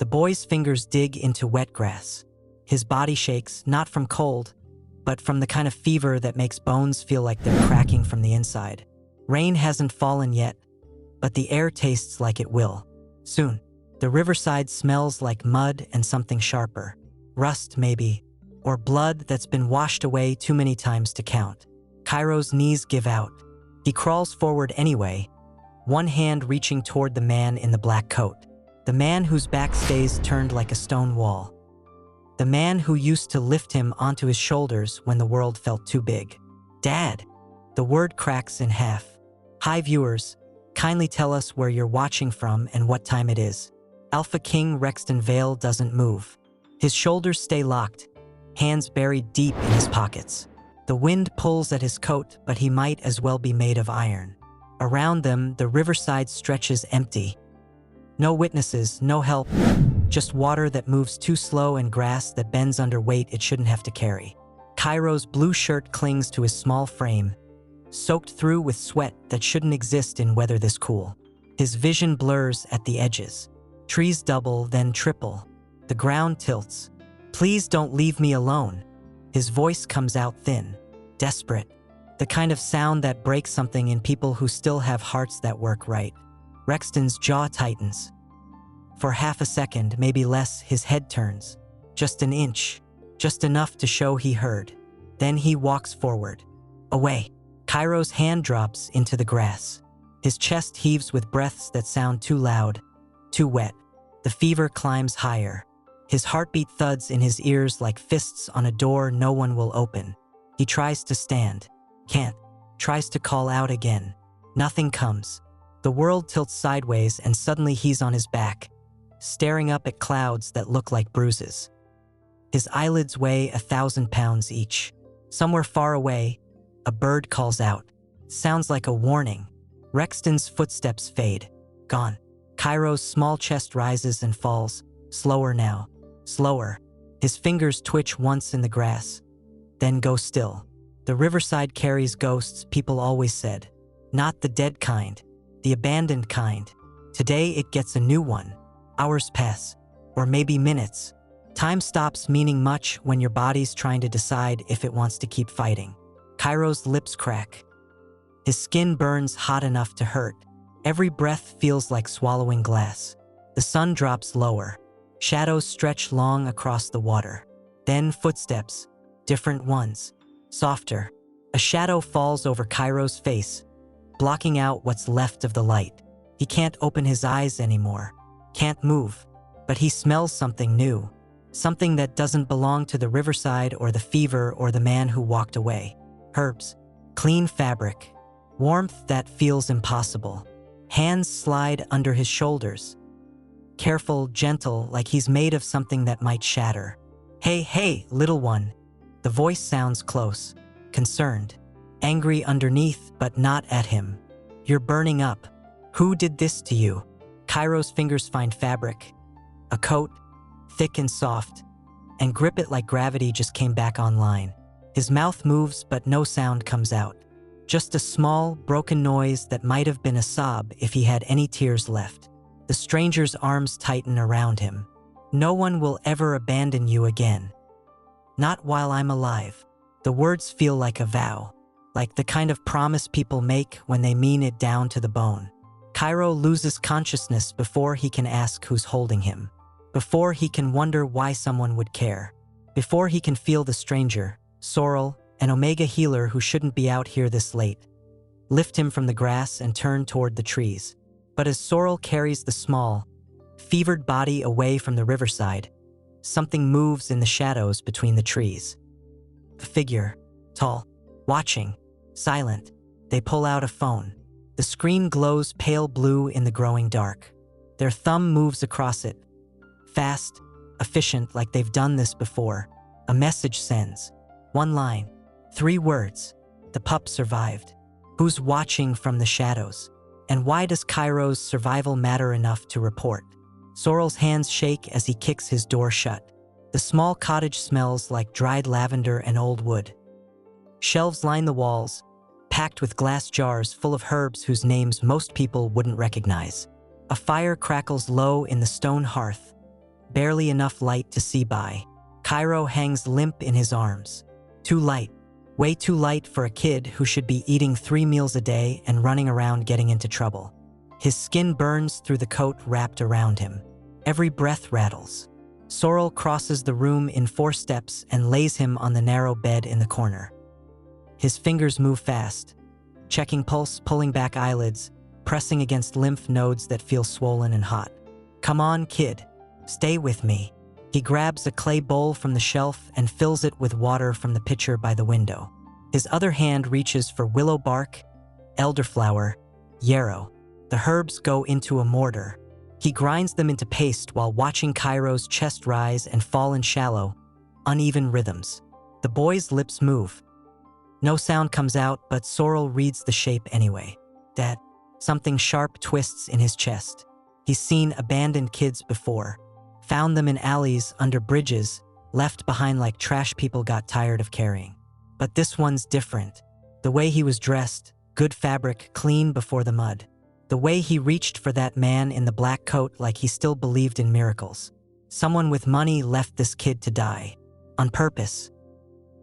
The boy's fingers dig into wet grass. His body shakes, not from cold, but from the kind of fever that makes bones feel like they're cracking from the inside. Rain hasn't fallen yet, but the air tastes like it will. Soon. The riverside smells like mud and something sharper. Rust, maybe, or blood that's been washed away too many times to count. Kairo's knees give out. He crawls forward anyway, one hand reaching toward the man in the black coat. The man whose back stays turned like a stone wall. The man who used to lift him onto his shoulders when the world felt too big. Dad! The word cracks in half. Hi viewers, kindly tell us where you're watching from and what time it is. Alpha King Rexton Vale doesn't move. His shoulders stay locked, hands buried deep in his pockets. The wind pulls at his coat, but he might as well be made of iron. Around them, the riverside stretches empty. No witnesses, no help, just water that moves too slow and grass that bends under weight it shouldn't have to carry. Kairo's blue shirt clings to his small frame, soaked through with sweat that shouldn't exist in weather this cool. His vision blurs at the edges. Trees double, then triple. The ground tilts. Please don't leave me alone. His voice comes out thin, desperate. The kind of sound that breaks something in people who still have hearts that work right. Rexton's jaw tightens. For half a second, maybe less, his head turns. Just an inch. Just enough to show he heard. Then he walks forward. Away. Kairo's hand drops into the grass. His chest heaves with breaths that sound too loud, too wet. The fever climbs higher. His heartbeat thuds in his ears like fists on a door no one will open. He tries to stand. Can't. Tries to call out again. Nothing comes. The world tilts sideways and suddenly he's on his back, staring up at clouds that look like bruises. His eyelids weigh 1,000 pounds each. Somewhere far away, a bird calls out. Sounds like a warning. Rexton's footsteps fade. Gone. Kairo's small chest rises and falls. Slower now. Slower. His fingers twitch once in the grass, then go still. The riverside carries ghosts, people always said. Not the dead kind, the abandoned kind. Today it gets a new one. Hours pass, or maybe minutes. Time stops meaning much when your body's trying to decide if it wants to keep fighting. Kairo's lips crack. His skin burns hot enough to hurt. Every breath feels like swallowing glass. The sun drops lower. Shadows stretch long across the water. Then footsteps, different ones, softer. A shadow falls over Kairo's face, blocking out what's left of the light. He can't open his eyes anymore, can't move, but he smells something new, something that doesn't belong to the riverside or the fever or the man who walked away. Herbs, clean fabric, warmth that feels impossible. Hands slide under his shoulders. Careful, gentle, like he's made of something that might shatter. Hey, hey, little one. The voice sounds close, concerned, angry underneath, but not at him. You're burning up. Who did this to you? Kairo's fingers find fabric, a coat, thick and soft, and grip it like gravity just came back online. His mouth moves, but no sound comes out. Just a small, broken noise that might have been a sob if he had any tears left. The stranger's arms tighten around him. No one will ever abandon you again. Not while I'm alive. The words feel like a vow, like the kind of promise people make when they mean it down to the bone. Kairo loses consciousness before he can ask who's holding him, before he can wonder why someone would care, before he can feel the stranger, Sorrel, an Omega healer who shouldn't be out here this late, lift him from the grass and turn toward the trees. But as Sorrel carries the small, fevered body away from the riverside, something moves in the shadows between the trees. A figure, tall, watching, silent. They pull out a phone. The screen glows pale blue in the growing dark. Their thumb moves across it. Fast, efficient, like they've done this before. A message sends. One line. 3 words. The pup survived. Who's watching from the shadows? And why does Kairo's survival matter enough to report? Sorrel's hands shake as he kicks his door shut. The small cottage smells like dried lavender and old wood. Shelves line the walls, packed with glass jars full of herbs whose names most people wouldn't recognize. A fire crackles low in the stone hearth, barely enough light to see by. Kairo hangs limp in his arms. Too light. Way too light for a kid who should be eating 3 meals a day and running around getting into trouble. His skin burns through the coat wrapped around him. Every breath rattles. Sorrel crosses the room in 4 steps and lays him on the narrow bed in the corner. His fingers move fast, checking pulse, pulling back eyelids, pressing against lymph nodes that feel swollen and hot. Come on, kid. Stay with me. He grabs a clay bowl from the shelf and fills it with water from the pitcher by the window. His other hand reaches for willow bark, elderflower, yarrow. The herbs go into a mortar. He grinds them into paste while watching Kairo's chest rise and fall in shallow, uneven rhythms. The boy's lips move. No sound comes out, but Sorrel reads the shape anyway. Dad. Something sharp twists in his chest. He's seen abandoned kids before. Found them in alleys, under bridges, left behind like trash people got tired of carrying. But this one's different. The way he was dressed, good fabric, clean before the mud. The way he reached for that man in the black coat like he still believed in miracles. Someone with money left this kid to die. On purpose.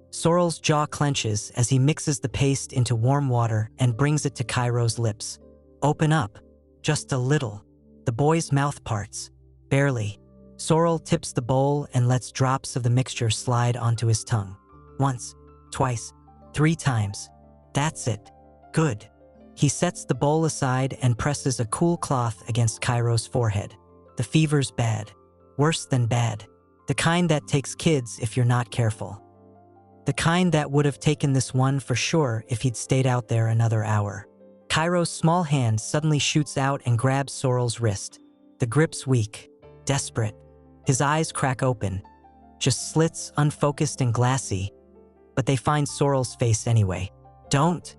Sorrel's jaw clenches as he mixes the paste into warm water and brings it to Kairo's lips. Open up. Just a little. The boy's mouth parts. Barely. Sorrel tips the bowl and lets drops of the mixture slide onto his tongue. Once, twice, 3 times. That's it. Good. He sets the bowl aside and presses a cool cloth against Kairo's forehead. The fever's bad. Worse than bad. The kind that takes kids if you're not careful. The kind that would have taken this one for sure if he'd stayed out there another hour. Kairo's small hand suddenly shoots out and grabs Sorrel's wrist. The grip's weak. Desperate. His eyes crack open. Just slits, unfocused and glassy. But they find Sorrel's face anyway. Don't.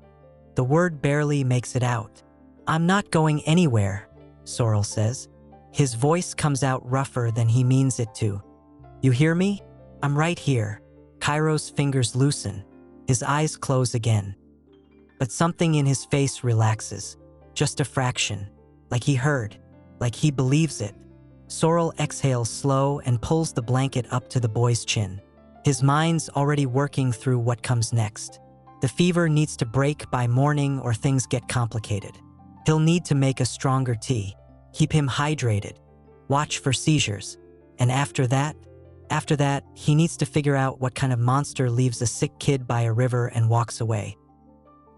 The word barely makes it out. I'm not going anywhere, Sorrel says. His voice comes out rougher than he means it to. You hear me? I'm right here. Kairo's fingers loosen. His eyes close again. But something in his face relaxes. Just a fraction. Like he heard. Like he believes it. Sorrel exhales slow and pulls the blanket up to the boy's chin. His mind's already working through what comes next. The fever needs to break by morning or things get complicated. He'll need to make a stronger tea. Keep him hydrated. Watch for seizures. And after that, he needs to figure out what kind of monster leaves a sick kid by a river and walks away.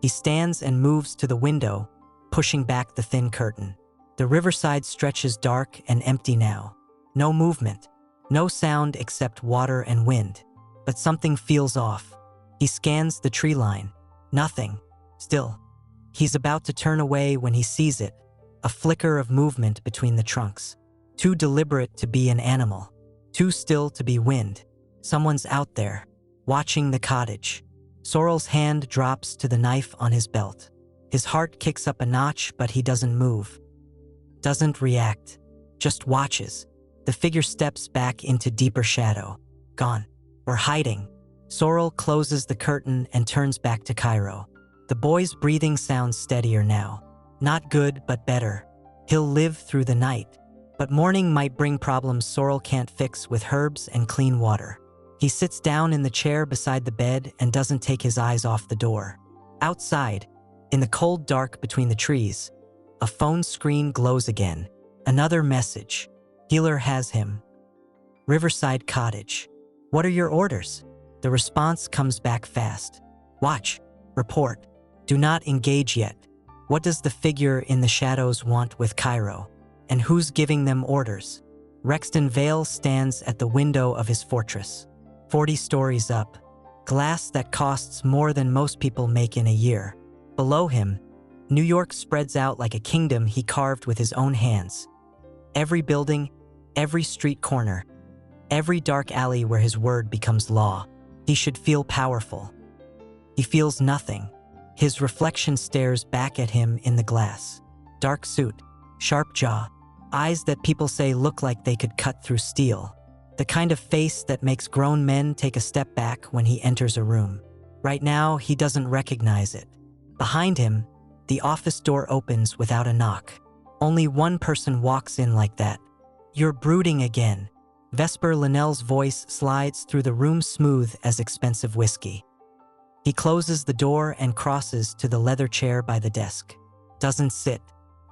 He stands and moves to the window, pushing back the thin curtain. The riverside stretches dark and empty now. No movement, no sound except water and wind. But something feels off. He scans the tree line. Nothing. Still. He's about to turn away when he sees it, a flicker of movement between the trunks. Too deliberate to be an animal. Too still to be wind. Someone's out there, watching the cottage. Sorrel's hand drops to the knife on his belt. His heart kicks up a notch, but he doesn't move. Doesn't react. Just watches. The figure steps back into deeper shadow. Gone. Or hiding. Sorrel closes the curtain and turns back to Kairo. The boy's breathing sounds steadier now. Not good, but better. He'll live through the night. But morning might bring problems Sorrel can't fix with herbs and clean water. He sits down in the chair beside the bed and doesn't take his eyes off the door. Outside, in the cold dark between the trees, a phone screen glows again. Another message. Healer has him. Riverside Cottage. What are your orders? The response comes back fast. Watch. Report. Do not engage yet. What does the figure in the shadows want with Kairo? And who's giving them orders? Rexton Vale stands at the window of his fortress. 40 stories up. Glass that costs more than most people make in a year. Below him, New York spreads out like a kingdom he carved with his own hands. Every building, every street corner, every dark alley where his word becomes law. He should feel powerful. He feels nothing. His reflection stares back at him in the glass. Dark suit, sharp jaw, eyes that people say look like they could cut through steel. The kind of face that makes grown men take a step back when he enters a room. Right now, he doesn't recognize it. Behind him, the office door opens without a knock. Only one person walks in like that. You're brooding again. Vesper Linnell's voice slides through the room smooth as expensive whiskey. He closes the door and crosses to the leather chair by the desk. Doesn't sit,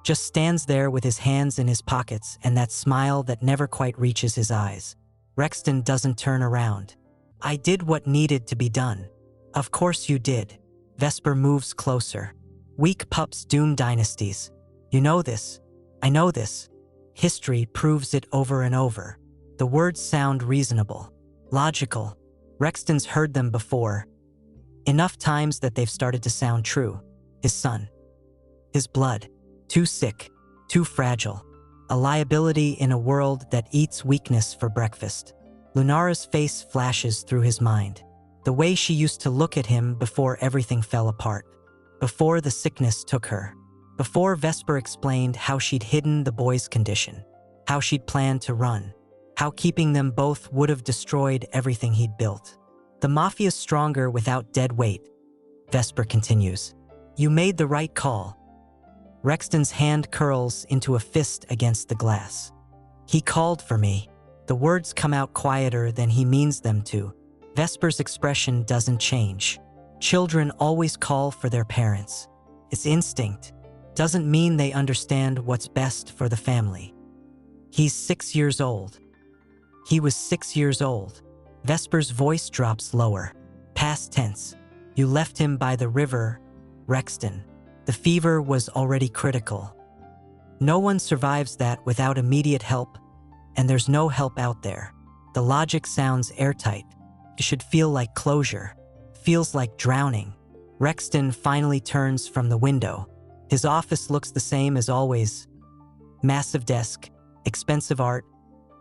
just stands there with his hands in his pockets and that smile that never quite reaches his eyes. Rexton doesn't turn around. I did what needed to be done. Of course you did. Vesper moves closer. Weak pups doom dynasties. You know this. I know this. History proves it over and over. The words sound reasonable, logical. Rexton's heard them before. Enough times that they've started to sound true. His son. His blood. Too sick. Too fragile. A liability in a world that eats weakness for breakfast. Lunara's face flashes through his mind. The way she used to look at him before everything fell apart. Before the sickness took her. Before Vesper explained how she'd hidden the boy's condition. How she'd planned to run. How keeping them both would have destroyed everything he'd built. The mafia's stronger without dead weight. Vesper continues. You made the right call. Rexton's hand curls into a fist against the glass. He called for me. The words come out quieter than he means them to. Vesper's expression doesn't change. Children always call for their parents. It's instinct. Doesn't mean they understand what's best for the family. He's 6 years old. He was 6 years old. Vesper's voice drops lower. Past tense. You left him by the river, Rexton. The fever was already critical. No one survives that without immediate help, and there's no help out there. The logic sounds airtight. It should feel like closure. Feels like drowning. Rexton finally turns from the window. His office looks the same as always. Massive desk, expensive art,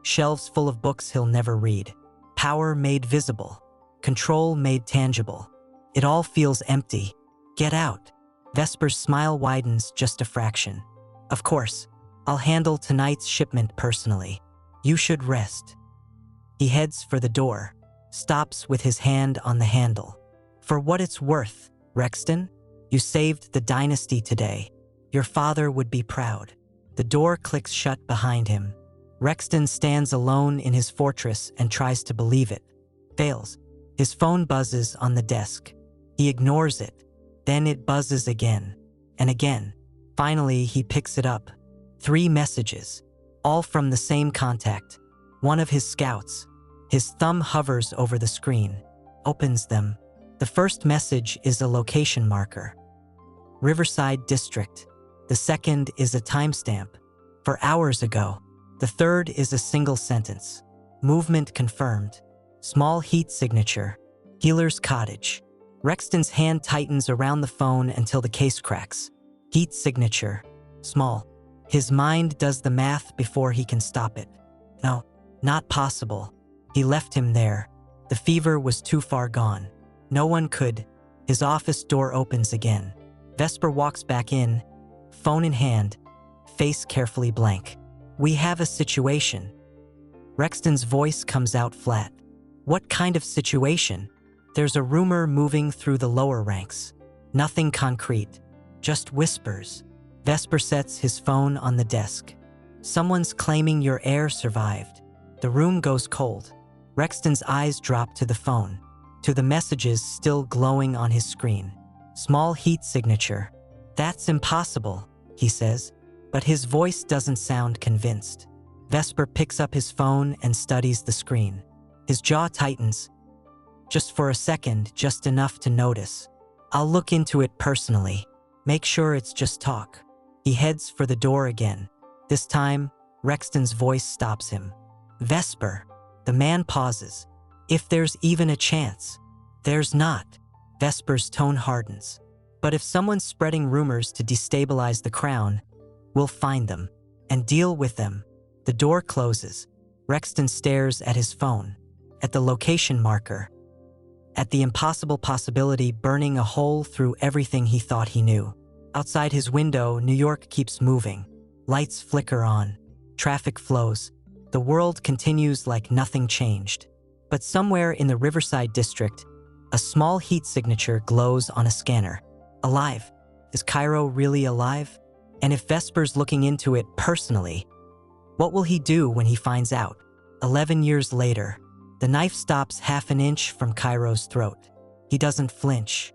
shelves full of books he'll never read. Power made visible. Control made tangible. It all feels empty. Get out. Vesper's smile widens just a fraction. Of course, I'll handle tonight's shipment personally. You should rest. He heads for the door, stops with his hand on the handle. For what it's worth, Rexton, you saved the dynasty today. Your father would be proud. The door clicks shut behind him. Rexton stands alone in his fortress and tries to believe it. Fails. His phone buzzes on the desk. He ignores it. Then it buzzes again and again. Finally, he picks it up. 3 messages, all from the same contact. One of his scouts. His thumb hovers over the screen, opens them. The first message is a location marker. Riverside District. The second is a timestamp. For hours ago. The third is a single sentence. Movement confirmed. Small heat signature. Healer's cottage. Rexton's hand tightens around the phone until the case cracks. Heat signature. Small. His mind does the math before he can stop it. No, not possible. He left him there. The fever was too far gone. No one could. His office door opens again. Vesper walks back in, phone in hand, face carefully blank. We have a situation. Rexton's voice comes out flat. What kind of situation? There's a rumor moving through the lower ranks. Nothing concrete, just whispers. Vesper sets his phone on the desk. Someone's claiming your heir survived. The room goes cold. Rexton's eyes drop to the phone, to the messages still glowing on his screen. Small heat signature. That's impossible, he says, but his voice doesn't sound convinced. Vesper picks up his phone and studies the screen. His jaw tightens. Just for a second, just enough to notice. I'll look into it personally. Make sure it's just talk. He heads for the door again. This time, Rexton's voice stops him. Vesper. The man pauses. If there's even a chance. There's not. Vesper's tone hardens. But if someone's spreading rumors to destabilize the crown, we'll find them and deal with them. The door closes. Rexton stares at his phone, at the location marker, at the impossible possibility burning a hole through everything he thought he knew. Outside his window, New York keeps moving. Lights flicker on. Traffic flows. The world continues like nothing changed. But somewhere in the Riverside district, a small heat signature glows on a scanner. Alive. Is Kairo really alive? And if Vesper's looking into it personally, what will he do when he finds out? 11 years later, the knife stops half an inch from Kairo's throat. He doesn't flinch,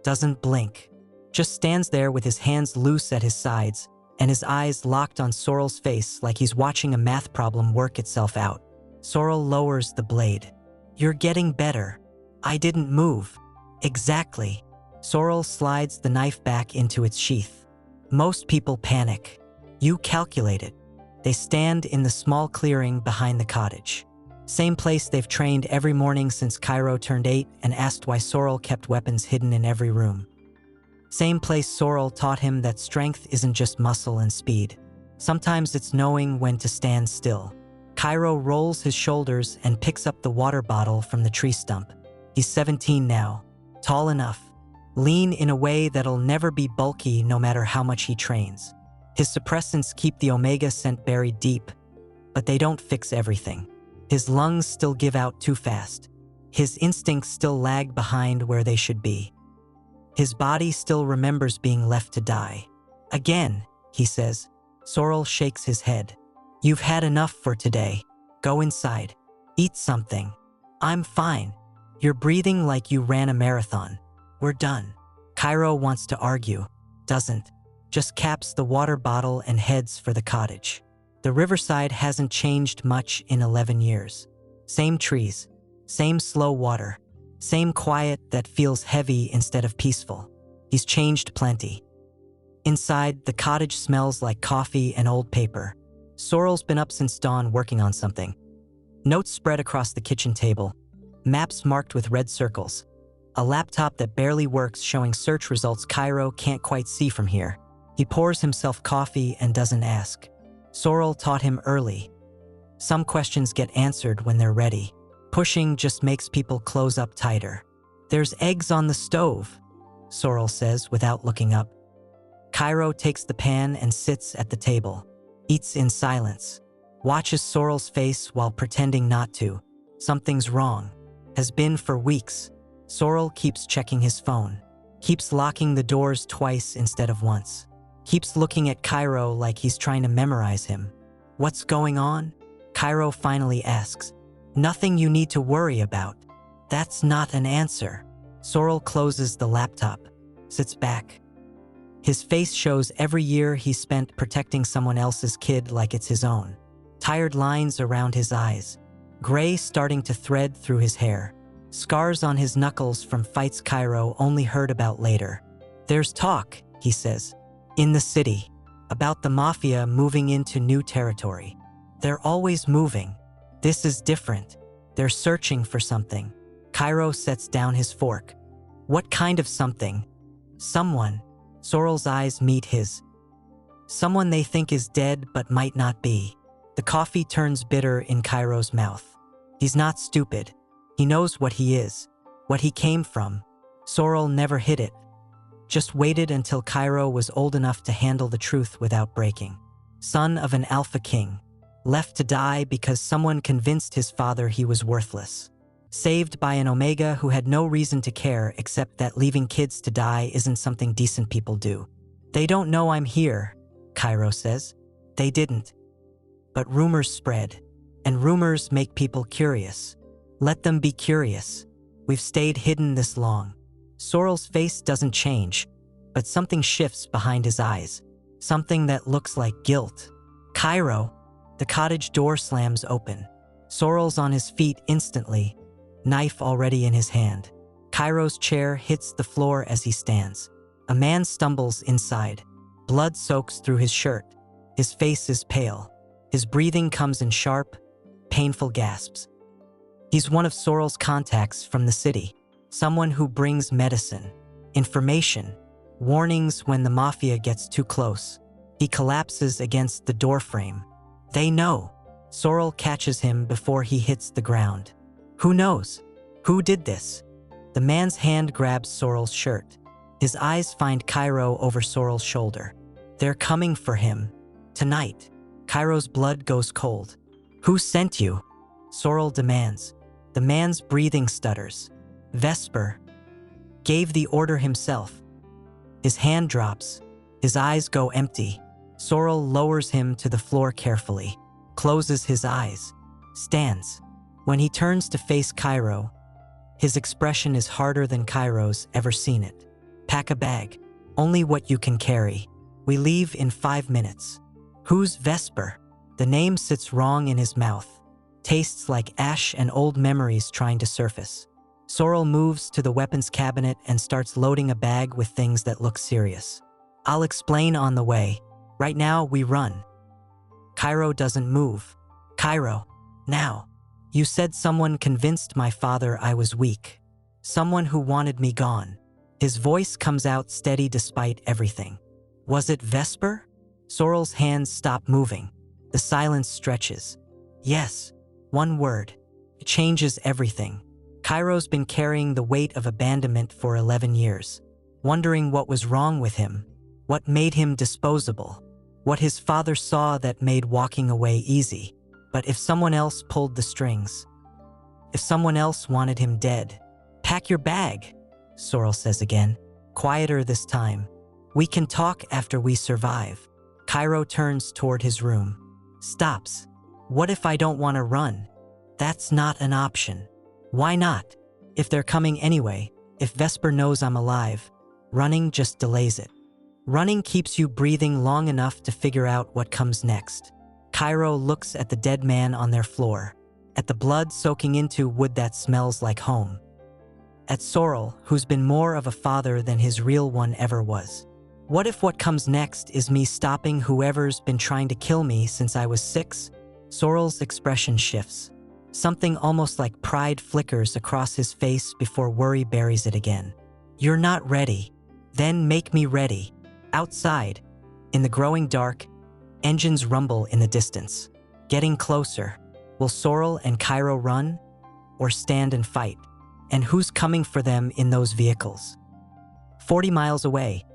doesn't blink, just stands there with his hands loose at his sides and his eyes locked on Sorrel's face like he's watching a math problem work itself out. Sorrel lowers the blade. "You're getting better. I didn't move." "Exactly." Sorrel slides the knife back into its sheath. Most people panic. You calculate it. They stand in the small clearing behind the cottage. Same place they've trained every morning since Kairo turned 8 and asked why Sorrel kept weapons hidden in every room. Same place Sorrel taught him that strength isn't just muscle and speed. Sometimes it's knowing when to stand still. Kairo rolls his shoulders and picks up the water bottle from the tree stump. He's 17 now, tall enough, lean in a way that'll never be bulky no matter how much he trains. His suppressants keep the omega scent buried deep, but they don't fix everything. His lungs still give out too fast. His instincts still lag behind where they should be. His body still remembers being left to die. "Again," he says. Sorrel shakes his head. "You've had enough for today. Go inside. Eat something." "I'm fine. You're breathing like you ran a marathon. We're done." Kairo wants to argue, doesn't. Just caps the water bottle and heads for the cottage. The Riverside hasn't changed much in 11 years. Same trees, same slow water, same quiet that feels heavy instead of peaceful. He's changed plenty. Inside, the cottage smells like coffee and old paper. Sorrel's been up since dawn working on something. Notes spread across the kitchen table, maps marked with red circles, a laptop that barely works showing search results Kairo can't quite see from here. He pours himself coffee and doesn't ask. Sorrel taught him early. Some questions get answered when they're ready. Pushing just makes people close up tighter. "There's eggs on the stove," Sorrel says without looking up. Kairo takes the pan and sits at the table, eats in silence, watches Sorrel's face while pretending not to. Something's wrong. Has been for weeks. Sorrel keeps checking his phone, keeps locking the doors twice instead of once, keeps looking at Kairo like he's trying to memorize him. "What's going on?" Kairo finally asks. "Nothing you need to worry about." "That's not an answer." Sorrel closes the laptop, sits back. His face shows every year he spent protecting someone else's kid like it's his own. Tired lines around his eyes, gray starting to thread through his hair, scars on his knuckles from fights Kairo only heard about later. "There's talk," he says, "in the city, about the mafia moving into new territory. They're always moving. This is different. They're searching for something." Kairo sets down his fork. "What kind of something?" "Someone." Sorrel's eyes meet his. "Someone they think is dead but might not be." The coffee turns bitter in Kairo's mouth. He's not stupid. He knows what he is, what he came from. Sorrel never hid it. Just waited until Kairo was old enough to handle the truth without breaking. Son of an alpha king. Left to die because someone convinced his father he was worthless. Saved by an omega who had no reason to care except that leaving kids to die isn't something decent people do. "They don't know I'm here," Kairo says. "They didn't." But rumors spread, and rumors make people curious. Let them be curious. We've stayed hidden this long. Sorrel's face doesn't change, but something shifts behind his eyes. Something that looks like guilt. "Kairo." The cottage door slams open. Sorrel's on his feet instantly, knife already in his hand. Kairo's chair hits the floor as he stands. A man stumbles inside. Blood soaks through his shirt. His face is pale. His breathing comes in sharp, painful gasps. He's one of Sorrel's contacts from the city. Someone who brings medicine, information, warnings when the mafia gets too close. He collapses against the doorframe. "They know." Sorrel catches him before he hits the ground. "Who knows? Who did this?" The man's hand grabs Sorrel's shirt. His eyes find Kairo over Sorrel's shoulder. "They're coming for him. Tonight." Kairo's blood goes cold. "Who sent you?" Sorrel demands. The man's breathing stutters. "Vesper. Gave the order himself." His hand drops. His eyes go empty. Sorrel lowers him to the floor carefully, closes his eyes, stands. When he turns to face Kairo, his expression is harder than Kairo's ever seen it. Pack a bag. Only what you can carry. We leave in 5 minutes. Who's Vesper? The name sits wrong in his mouth. Tastes like ash and old memories trying to surface. Sorrel moves to the weapons cabinet and starts loading a bag with things that look serious. I'll explain on the way. Right now, we run. Kairo doesn't move. Kairo, now. You said someone convinced my father I was weak. Someone who wanted me gone. His voice comes out steady despite everything. Was it Vesper? Sorrel's hands stop moving. The silence stretches. Yes, one word. It changes everything. Kairo's been carrying the weight of abandonment for 11 years, wondering what was wrong with him, what made him disposable, what his father saw that made walking away easy. But if someone else pulled the strings, if someone else wanted him dead, pack your bag, Sorrel says again, quieter this time. We can talk after we survive. Kairo turns toward his room, stops. What if I don't want to run? That's not an option. Why not? If they're coming anyway, if Vesper knows I'm alive, running just delays it. Running keeps you breathing long enough to figure out what comes next. Kairo looks at the dead man on their floor, at the blood soaking into wood that smells like home, at Sorrel, who's been more of a father than his real one ever was. What if what comes next is me stopping whoever's been trying to kill me since I was 6? Sorrel's expression shifts. Something almost like pride flickers across his face before worry buries it again. You're not ready. Then make me ready. Outside, in the growing dark, engines rumble in the distance. Getting closer. Will Sorrel and Kairo run? Or stand and fight? And who's coming for them in those vehicles? 40 miles away,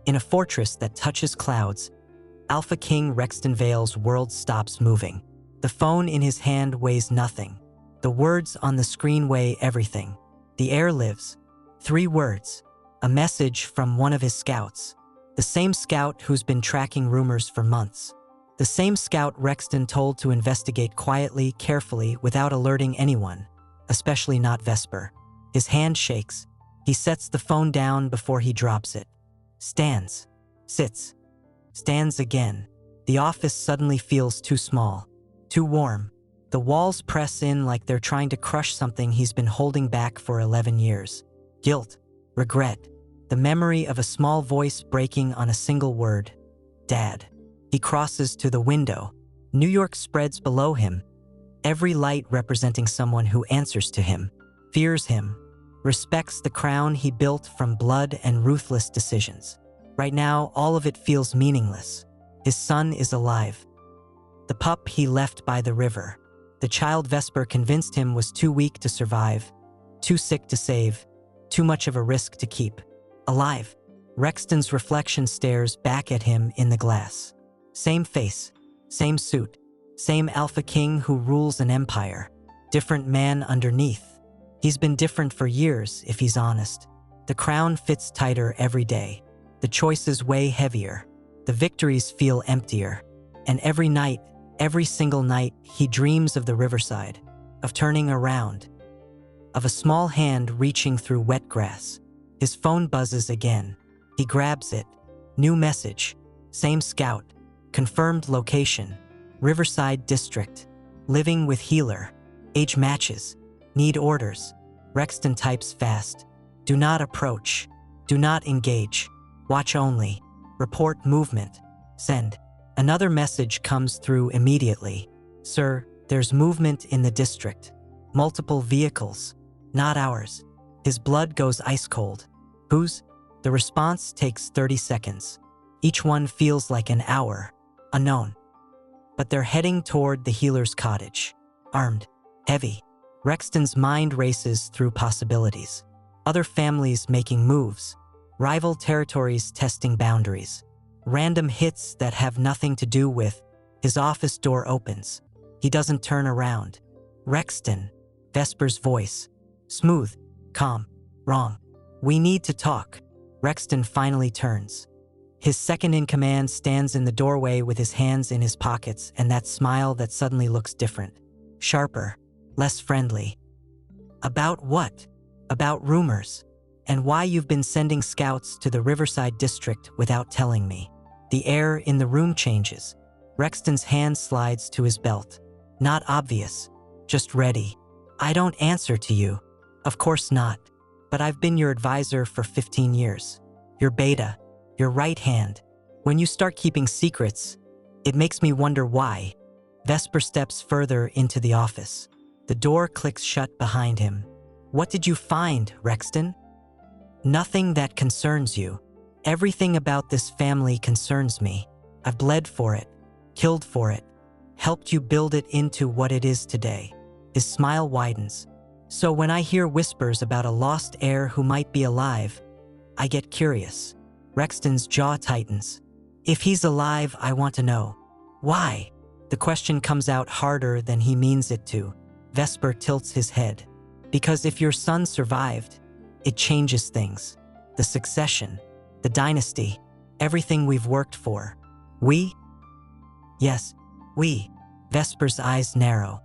in a fortress that touches clouds, Alpha King Rexton Vale's world stops moving. The phone in his hand weighs nothing. The words on the screen weigh everything. The heir lives. 3 words. A message from one of his scouts. The same scout who's been tracking rumors for months. The same scout Rexton told to investigate quietly, carefully, without alerting anyone, especially not Vesper. His hand shakes. He sets the phone down before he drops it. Stands. Sits. Stands again. The office suddenly feels too small. Too warm. The walls press in like they're trying to crush something he's been holding back for 11 years. Guilt. Regret. The memory of a small voice breaking on a single word. Dad. He crosses to the window. New York spreads below him. Every light representing someone who answers to him, fears him, respects the crown he built from blood and ruthless decisions. Right now, all of it feels meaningless. His son is alive. The pup he left by the river. The child Vesper convinced him was too weak to survive, too sick to save, too much of a risk to keep. Alive. Rexton's reflection stares back at him in the glass. Same face, same suit, same Alpha King who rules an empire. Different man underneath. He's been different for years, if he's honest. The crown fits tighter every day. The choices weigh heavier. The victories feel emptier. And every night, every single night, he dreams of the Riverside, of turning around, of a small hand reaching through wet grass. His phone buzzes again. He grabs it. New message. Same scout. Confirmed location. Riverside District. Living with healer. Age matches. Need orders. Rexton types fast. Do not approach. Do not engage. Watch only. Report movement. Send. Another message comes through immediately. Sir, there's movement in the district. Multiple vehicles. Not ours. His blood goes ice cold. Whose? The response takes 30 seconds. Each one feels like an hour. Unknown. But they're heading toward the healer's cottage. Armed. Heavy. Rexton's mind races through possibilities. Other families making moves. Rival territories testing boundaries. Random hits that have nothing to do with. His office door opens. He doesn't turn around. Rexton. Vesper's voice. Smooth. Calm. Wrong. We need to talk. Rexton finally turns. His second-in-command stands in the doorway with his hands in his pockets and that smile that suddenly looks different. sharper, less friendly. About what? About rumors. And why you've been sending scouts to the Riverside district without telling me. The air in the room changes. Rexton's hand slides to his belt. Not obvious, just ready. I don't answer to you. Of course not. But I've been your advisor for 15 years. Your beta, your right hand. When you start keeping secrets, it makes me wonder why. Vesper steps further into the office. The door clicks shut behind him. What did you find, Rexton? Nothing that concerns you. Everything about this family concerns me. I've bled for it, killed for it, helped you build it into what it is today. His smile widens. So when I hear whispers about a lost heir who might be alive, I get curious. Rexton's jaw tightens. If he's alive, I want to know. Why? The question comes out harder than he means it to. Vesper tilts his head. Because if your son survived, it changes things. The succession, the dynasty, everything we've worked for. We? Yes, we. Vesper's eyes narrow.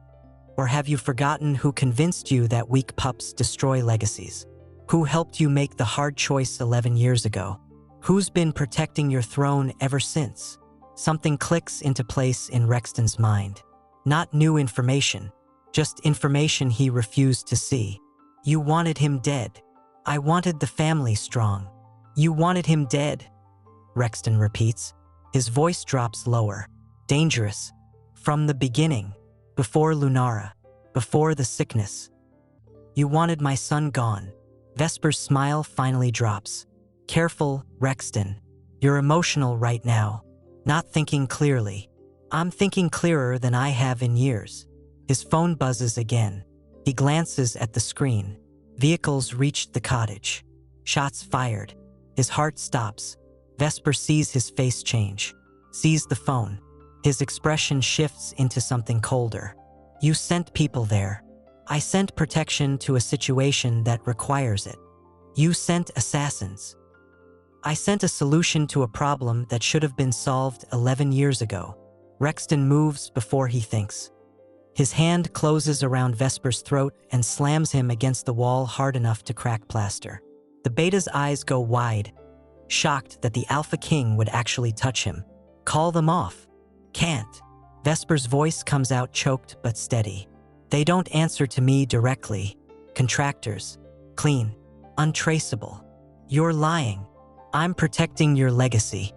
Or have you forgotten who convinced you that weak pups destroy legacies? Who helped you make the hard choice 11 years ago? Who's been protecting your throne ever since? Something clicks into place in Rexton's mind. Not new information, just information he refused to see. You wanted him dead. I wanted the family strong. You wanted him dead, Rexton repeats. His voice drops lower. Dangerous. From the beginning. Before Lunara. Before the sickness. You wanted my son gone. Vesper's smile finally drops. Careful, Rexton. You're emotional right now. Not thinking clearly. I'm thinking clearer than I have in years. His phone buzzes again. He glances at the screen. Vehicles reached the cottage. Shots fired. His heart stops. Vesper sees his face change. Sees the phone. His expression shifts into something colder. You sent people there. I sent protection to a situation that requires it. You sent assassins. I sent a solution to a problem that should have been solved 11 years ago. Rexton moves before he thinks. His hand closes around Vesper's throat and slams him against the wall hard enough to crack plaster. The beta's eyes go wide, shocked that the Alpha King would actually touch him. Call them off. Can't. Vesper's voice comes out choked but steady. They don't answer to me directly. Contractors. Clean. Untraceable. You're lying. I'm protecting your legacy.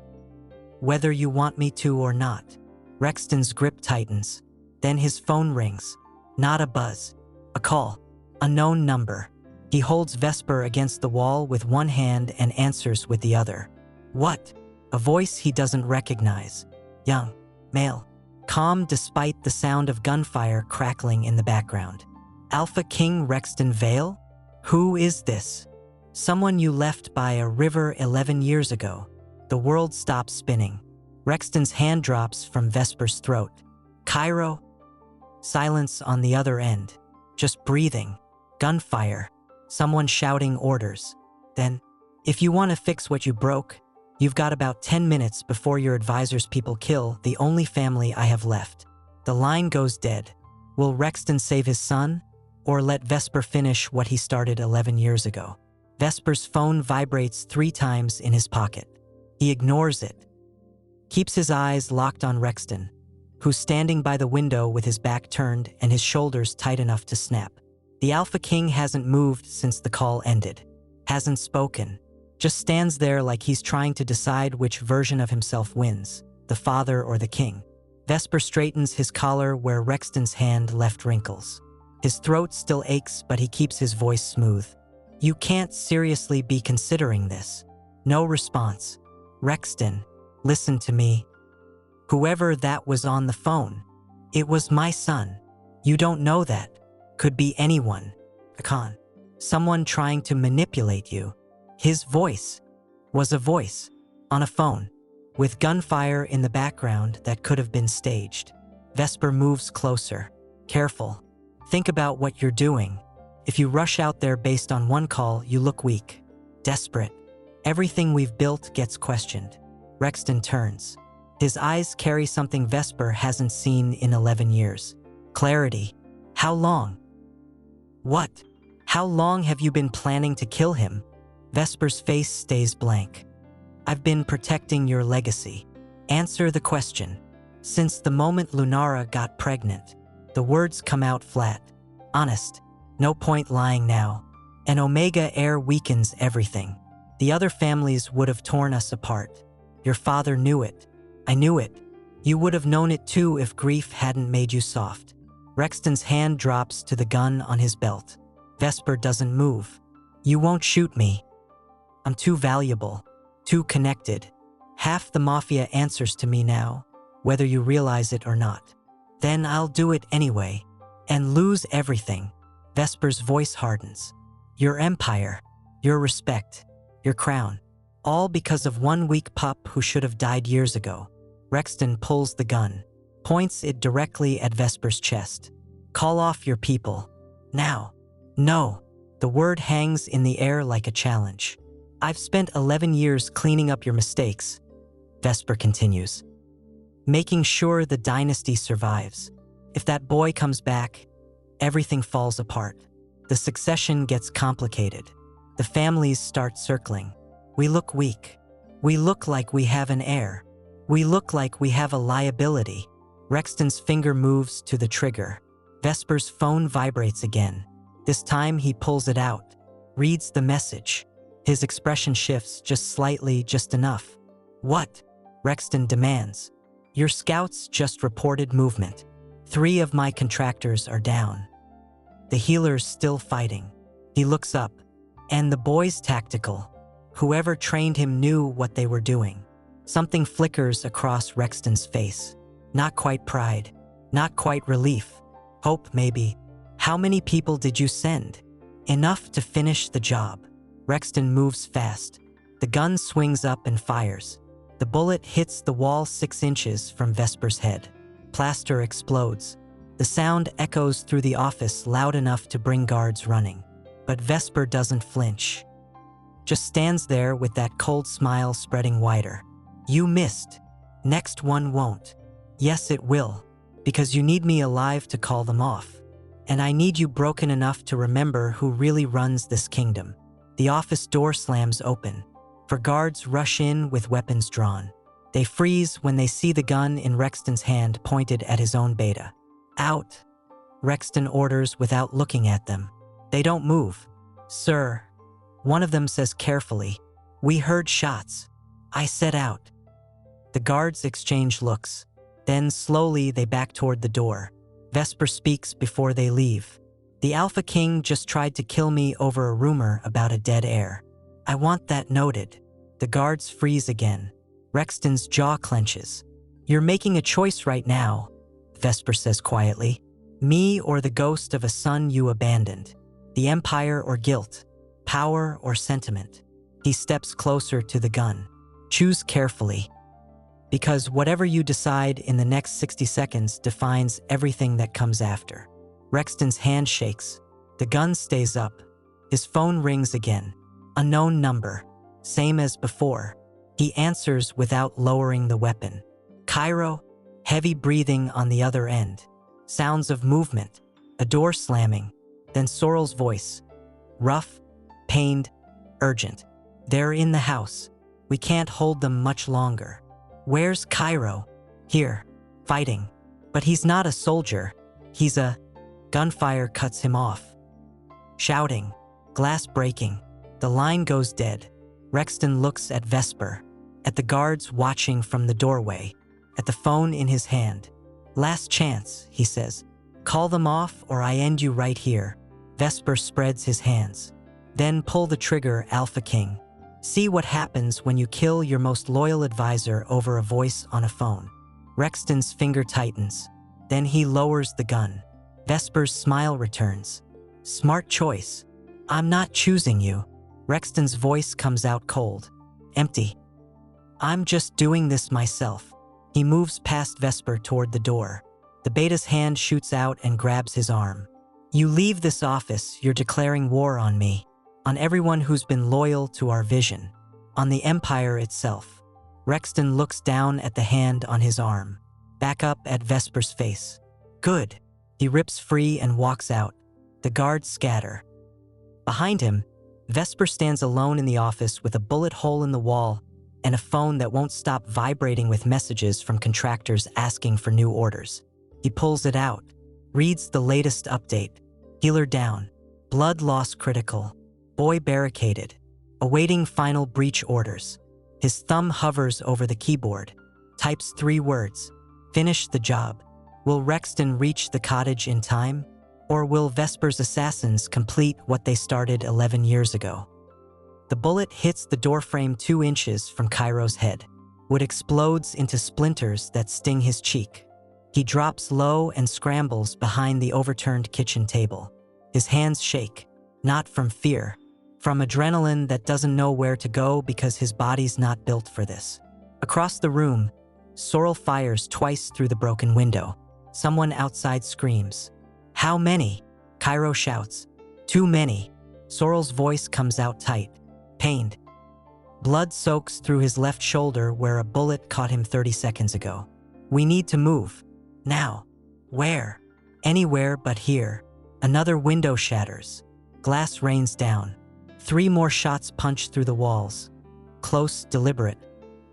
Whether you want me to or not. Rexton's grip tightens. Then his phone rings. Not a buzz. A call. A known number. He holds Vesper against the wall with one hand and answers with the other. What? A voice he doesn't recognize. Young. Male. Calm despite the sound of gunfire crackling in the background. Alpha King Rexton Vale? Who is this? Someone you left by a river 11 years ago. The world stops spinning. Rexton's hand drops from Vesper's throat. Kairo? Silence on the other end. Just breathing. Gunfire. Someone shouting orders. Then, if you want to fix what you broke, you've got about 10 minutes before your advisor's people kill the only family I have left. The line goes dead. Will Rexton save his son, or let Vesper finish what he started 11 years ago? Vesper's phone vibrates 3 times in his pocket. He ignores it. Keeps his eyes locked on Rexton, who's standing by the window with his back turned and his shoulders tight enough to snap. The Alpha King hasn't moved since the call ended. Hasn't spoken. Just stands there like he's trying to decide which version of himself wins, the father or the king. Vesper straightens his collar where Rexton's hand left wrinkles. His throat still aches, but he keeps his voice smooth. You can't seriously be considering this. No response. Rexton, listen to me. Whoever that was on the phone, it was my son. You don't know that. Could be anyone. A con. Someone trying to manipulate you. His voice was a voice on a phone with gunfire in the background that could have been staged. Vesper moves closer. Careful. Think about what you're doing. If you rush out there based on one call, you look weak, desperate. Everything we've built gets questioned. Rexton turns. His eyes carry something Vesper hasn't seen in 11 years. Clarity. How long? What? How long have you been planning to kill him? Vesper's face stays blank. I've been protecting your legacy. Answer the question. Since the moment Lunara got pregnant, the words come out flat. Honest. No point lying now. An Omega heir weakens everything. The other families would have torn us apart. Your father knew it. I knew it. You would have known it too if grief hadn't made you soft. Rexton's hand drops to the gun on his belt. Vesper doesn't move. You won't shoot me. I'm too valuable, too connected. Half the mafia answers to me now, whether you realize it or not. Then I'll do it anyway, and lose everything. Vesper's voice hardens. Your empire, your respect, your crown, all because of one weak pup who should have died years ago. Rexton pulls the gun, points it directly at Vesper's chest. Call off your people. Now. No. The word hangs in the air like a challenge. I've spent 11 years cleaning up your mistakes, Vesper continues, making sure the dynasty survives. If that boy comes back, everything falls apart. The succession gets complicated. The families start circling. We look weak. We look like we have an heir. We look like we have a liability. Rexton's finger moves to the trigger. Vesper's phone vibrates again. This time he pulls it out, reads the message. His expression shifts just slightly, just enough. What? Rexton demands. Your scouts just reported movement. 3 of my contractors are down. The healer's still fighting. He looks up, and the boy's tactical. Whoever trained him knew what they were doing. Something flickers across Rexton's face. Not quite pride, not quite relief. Hope, maybe. How many people did you send? Enough to finish the job. Rexton moves fast. The gun swings up and fires. The bullet hits the wall 6 inches from Vesper's head. Plaster explodes. The sound echoes through the office loud enough to bring guards running. But Vesper doesn't flinch. Just stands there with that cold smile spreading wider. You missed. Next one won't. Yes, it will. Because you need me alive to call them off. And I need you broken enough to remember who really runs this kingdom. The office door slams open. 4 guards rush in with weapons drawn. They freeze when they see the gun in Rexton's hand pointed at his own beta. Out, Rexton orders without looking at them. They don't move. Sir, one of them says carefully, we heard shots. I said out. The guards exchange looks. Then slowly they back toward the door. Vesper speaks before they leave. The Alpha King just tried to kill me over a rumor about a dead heir. I want that noted. The guards freeze again. Rexton's jaw clenches. You're making a choice right now, Vesper says quietly. Me or the ghost of a son you abandoned. The empire or guilt. Power or sentiment. He steps closer to the gun. Choose carefully. Because whatever you decide in the next 60 seconds defines everything that comes after. Rexton's hand shakes. The gun stays up. His phone rings again. Unknown number. Same as before. He answers without lowering the weapon. Kairo, heavy breathing on the other end. Sounds of movement. A door slamming. Then Sorrel's voice. Rough, pained, urgent. They're in the house. We can't hold them much longer. Where's Kairo? Here, fighting. But he's not a soldier. He's a... Gunfire cuts him off. Shouting. Glass breaking. The line goes dead. Rexton looks at Vesper. At the guards watching from the doorway. At the phone in his hand. Last chance, he says. Call them off or I end you right here. Vesper spreads his hands. Then pull the trigger, Alpha King. See what happens when you kill your most loyal advisor over a voice on a phone. Rexton's finger tightens. Then he lowers the gun. Vesper's smile returns. Smart choice. I'm not choosing you. Rexton's voice comes out cold. Empty. I'm just doing this myself. He moves past Vesper toward the door. The beta's hand shoots out and grabs his arm. You leave this office, you're declaring war on me. On everyone who's been loyal to our vision. On the empire itself. Rexton looks down at the hand on his arm. Back up at Vesper's face. Good. He rips free and walks out. The guards scatter. Behind him, Vesper stands alone in the office with a bullet hole in the wall and a phone that won't stop vibrating with messages from contractors asking for new orders. He pulls it out, reads the latest update. Healer down. Blood loss critical. Boy barricaded. Awaiting final breach orders. His thumb hovers over the keyboard. Types 3 words. Finish the job. Will Rexton reach the cottage in time? Or will Vesper's assassins complete what they started 11 years ago? The bullet hits the doorframe 2 inches from Kairo's head. Wood explodes into splinters that sting his cheek. He drops low and scrambles behind the overturned kitchen table. His hands shake, not from fear, from adrenaline that doesn't know where to go because his body's not built for this. Across the room, Sorrel fires twice through the broken window. Someone outside screams. "How many?" Kairo shouts. "Too many." Sorrel's voice comes out tight, pained. Blood soaks through his left shoulder where a bullet caught him 30 seconds ago. "We need to move. Now." "Where?" "Anywhere but here." Another window shatters. Glass rains down. 3 more shots punch through the walls. Close, deliberate,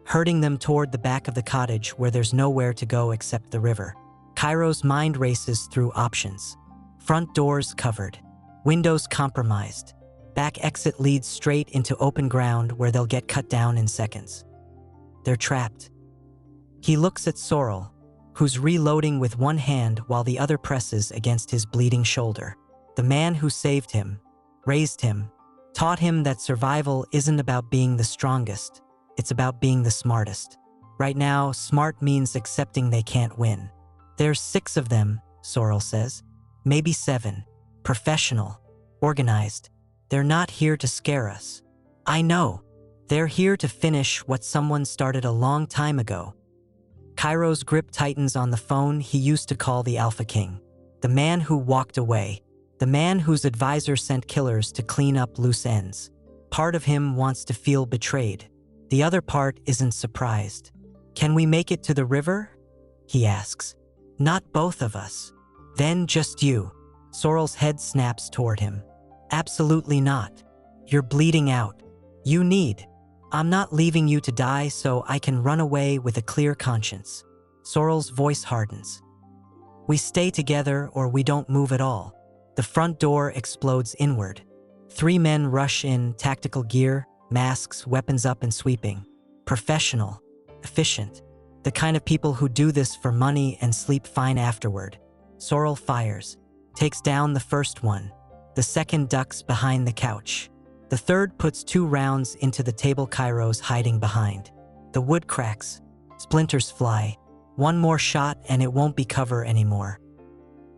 hurting them toward the back of the cottage where there's nowhere to go except the river. Kairo's mind races through options. Front doors covered. Windows compromised. Back exit leads straight into open ground where they'll get cut down in seconds. They're trapped. He looks at Sorrel, who's reloading with one hand while the other presses against his bleeding shoulder. The man who saved him, raised him, taught him that survival isn't about being the strongest, it's about being the smartest. Right now, smart means accepting they can't win. "There's 6 of them," Sorrel says. "Maybe 7. Professional. Organized. They're not here to scare us." "I know. They're here to finish what someone started a long time ago." Kairo's grip tightens on the phone he used to call the Alpha King. The man who walked away. The man whose advisor sent killers to clean up loose ends. Part of him wants to feel betrayed. The other part isn't surprised. "Can we make it to the river?" he asks. "Not both of us." "Then just you." Sorrel's head snaps toward him. "Absolutely not. You're bleeding out. You need. I'm not leaving you to die so I can run away with a clear conscience." Sorrel's voice hardens. "We stay together or we don't move at all." The front door explodes inward. 3 men rush in, tactical gear, masks, weapons up and sweeping. Professional. Efficient. The kind of people who do this for money and sleep fine afterward. Sorrel fires. Takes down the first one. The second ducks behind the couch. The third puts 2 rounds into the table Kairo's hiding behind. The wood cracks. Splinters fly. One more shot and it won't be cover anymore.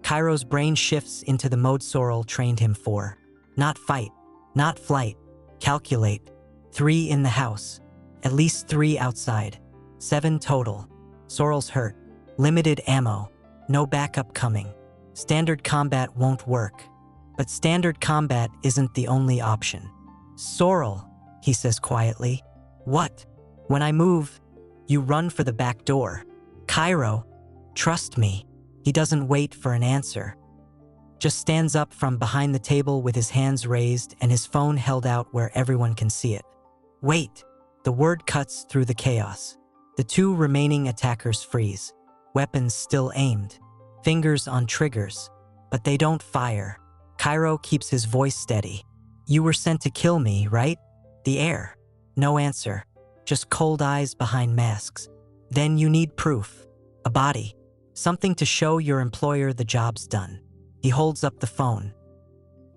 Kairo's brain shifts into the mode Sorrel trained him for. Not fight. Not flight. Calculate. 3 in the house. At least 3 outside. 7 total. Sorrel's hurt. Limited ammo. No backup coming. Standard combat won't work. But standard combat isn't the only option. "Sorrel," he says quietly. "What?" "When I move, you run for the back door." "Kairo, trust me." He doesn't wait for an answer. Just stands up from behind the table with his hands raised and his phone held out where everyone can see it. "Wait." The word cuts through the chaos. The 2 remaining attackers freeze. Weapons still aimed. Fingers on triggers. But they don't fire. Kairo keeps his voice steady. "You were sent to kill me, right?" "The heir." No answer. Just cold eyes behind masks. "Then you need proof. A body. Something to show your employer the job's done." He holds up the phone.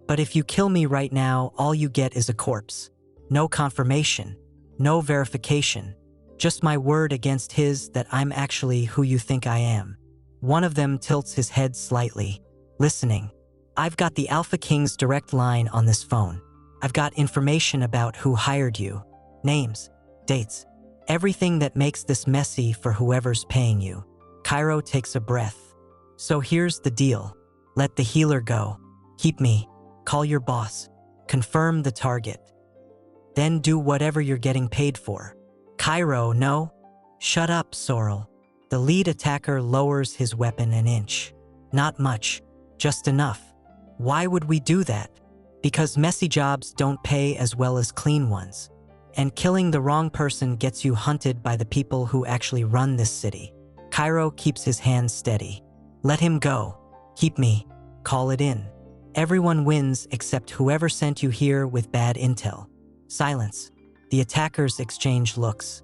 "But if you kill me right now, all you get is a corpse. No confirmation. No verification. Just my word against his that I'm actually who you think I am." One of them tilts his head slightly, listening. "I've got the Alpha King's direct line on this phone. I've got information about who hired you. Names, dates, everything that makes this messy for whoever's paying you." Kairo takes a breath. "So here's the deal. Let the healer go. Keep me. Call your boss. Confirm the target. Then do whatever you're getting paid for." "Kairo, no." "Shut up, Sorrel." The lead attacker lowers his weapon an inch. Not much, just enough. Why would we do that? Because messy jobs don't pay as well as clean ones. And killing the wrong person gets you hunted by the people who actually run this city. Kairo keeps his hands steady. Let him go. Keep me. Call it in. Everyone wins except whoever sent you here with bad intel. Silence. The attackers exchange looks.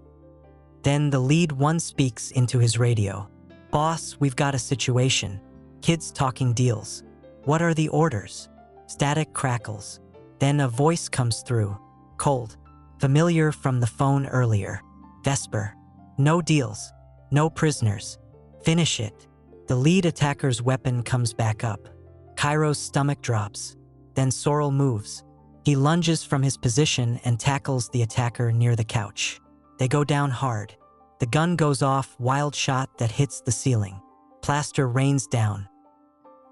Then the lead one speaks into his radio. Boss, we've got a situation. Kids talking deals. What are the orders? Static crackles. Then a voice comes through. Cold. Familiar from the phone earlier. Vesper. No deals. No prisoners. Finish it. The lead attacker's weapon comes back up. Kairo's stomach drops. Then Sorrel moves. He lunges from his position and tackles the attacker near the couch. They go down hard. The gun goes off, wild shot that hits the ceiling. Plaster rains down.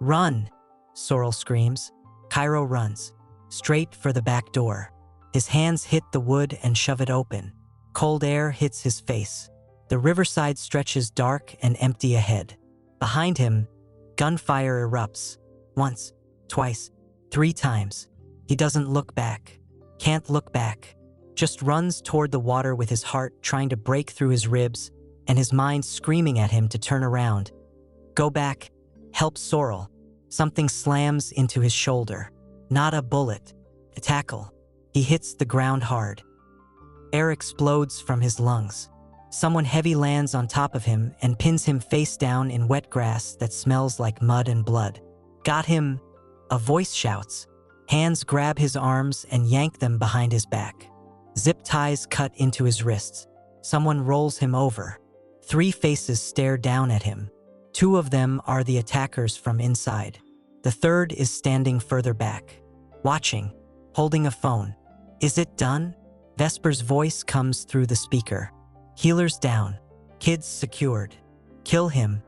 Run! Sorrel screams. Kairo runs. Straight for the back door. His hands hit the wood and shove it open. Cold air hits his face. The Riverside stretches dark and empty ahead. Behind him, gunfire erupts. Once, twice, 3 times. He doesn't look back. Can't look back. Just runs toward the water with his heart trying to break through his ribs and his mind screaming at him to turn around. Go back. Help Sorrel. Something slams into his shoulder. Not a bullet. A tackle. He hits the ground hard. Air explodes from his lungs. Someone heavy lands on top of him and pins him face down in wet grass that smells like mud and blood. Got him, a voice shouts. Hands grab his arms and yank them behind his back. Zip ties cut into his wrists. Someone rolls him over. 3 faces stare down at him. 2 of them are the attackers from inside. The 3rd is standing further back, watching, holding a phone. Is it done? Vesper's voice comes through the speaker. Healers down. Kids secured. Kill him.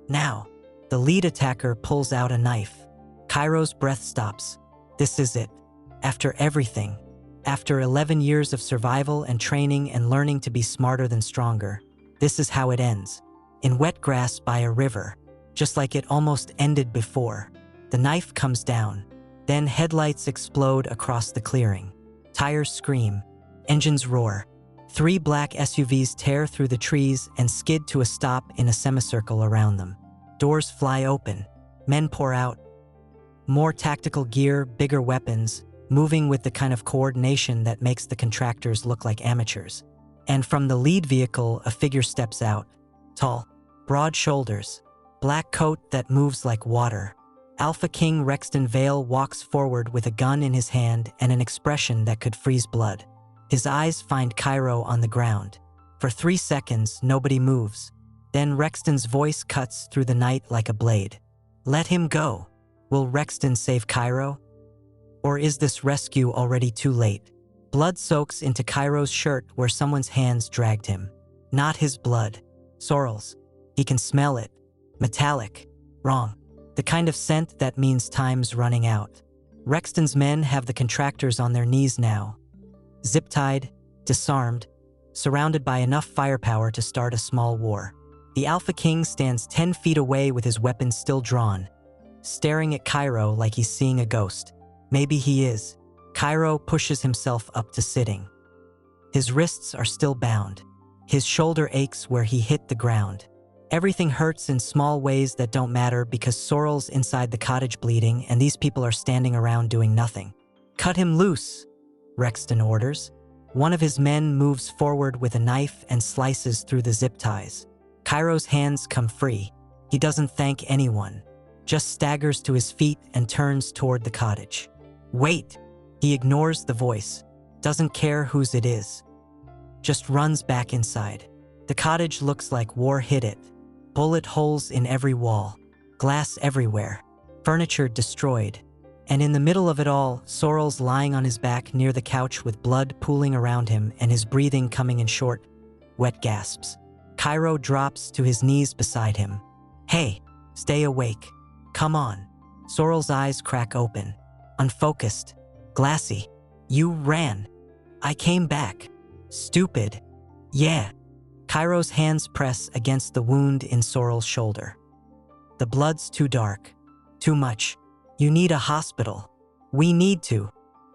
Now. The lead attacker pulls out a knife. Kairo's breath stops. This is it. After everything. After 11 years of survival and training and learning to be smarter than stronger. This is how it ends. In wet grass by a river. Just like it almost ended before. The knife comes down. Then headlights explode across the clearing. Tires scream. Engines roar. 3 black SUVs tear through the trees and skid to a stop in a semicircle around them. Doors fly open. Men pour out. More tactical gear, bigger weapons, moving with the kind of coordination that makes the contractors look like amateurs. And from the lead vehicle, a figure steps out. Tall, broad shoulders, black coat that moves like water. Alpha King Rexton Vale walks forward with a gun in his hand and an expression that could freeze blood. His eyes find Kairo on the ground. For 3 seconds, nobody moves. Then Rexton's voice cuts through the night like a blade. Let him go. Will Rexton save Kairo? Or is this rescue already too late? Blood soaks into Kairo's shirt where someone's hands dragged him. Not his blood. Sorrel's. He can smell it. Metallic. Wrong. The kind of scent that means time's running out. Rexton's men have the contractors on their knees now. Zip-tied, disarmed, surrounded by enough firepower to start a small war. The Alpha King stands 10 feet away with his weapon still drawn, staring at Kairo like he's seeing a ghost. Maybe he is. Kairo pushes himself up to sitting. His wrists are still bound. His shoulder aches where he hit the ground. Everything hurts in small ways that don't matter because Sorrel's inside the cottage bleeding and these people are standing around doing nothing. Cut him loose, Rexton orders. One of his men moves forward with a knife and slices through the zip ties. Kairo's hands come free. He doesn't thank anyone, just staggers to his feet and turns toward the cottage. Wait! He ignores the voice, doesn't care whose it is. Just runs back inside. The cottage looks like war hit it. Bullet holes in every wall, glass everywhere, furniture destroyed. And in the middle of it all, Sorrel's lying on his back near the couch with blood pooling around him and his breathing coming in short, wet gasps. Kairo drops to his knees beside him. Hey, stay awake. Come on. Sorrel's eyes crack open. Unfocused. Glassy. You ran. I came back. Stupid. Yeah. Kairo's hands press against the wound in Sorrel's shoulder. The blood's too dark. Too much. You need a hospital. We need to.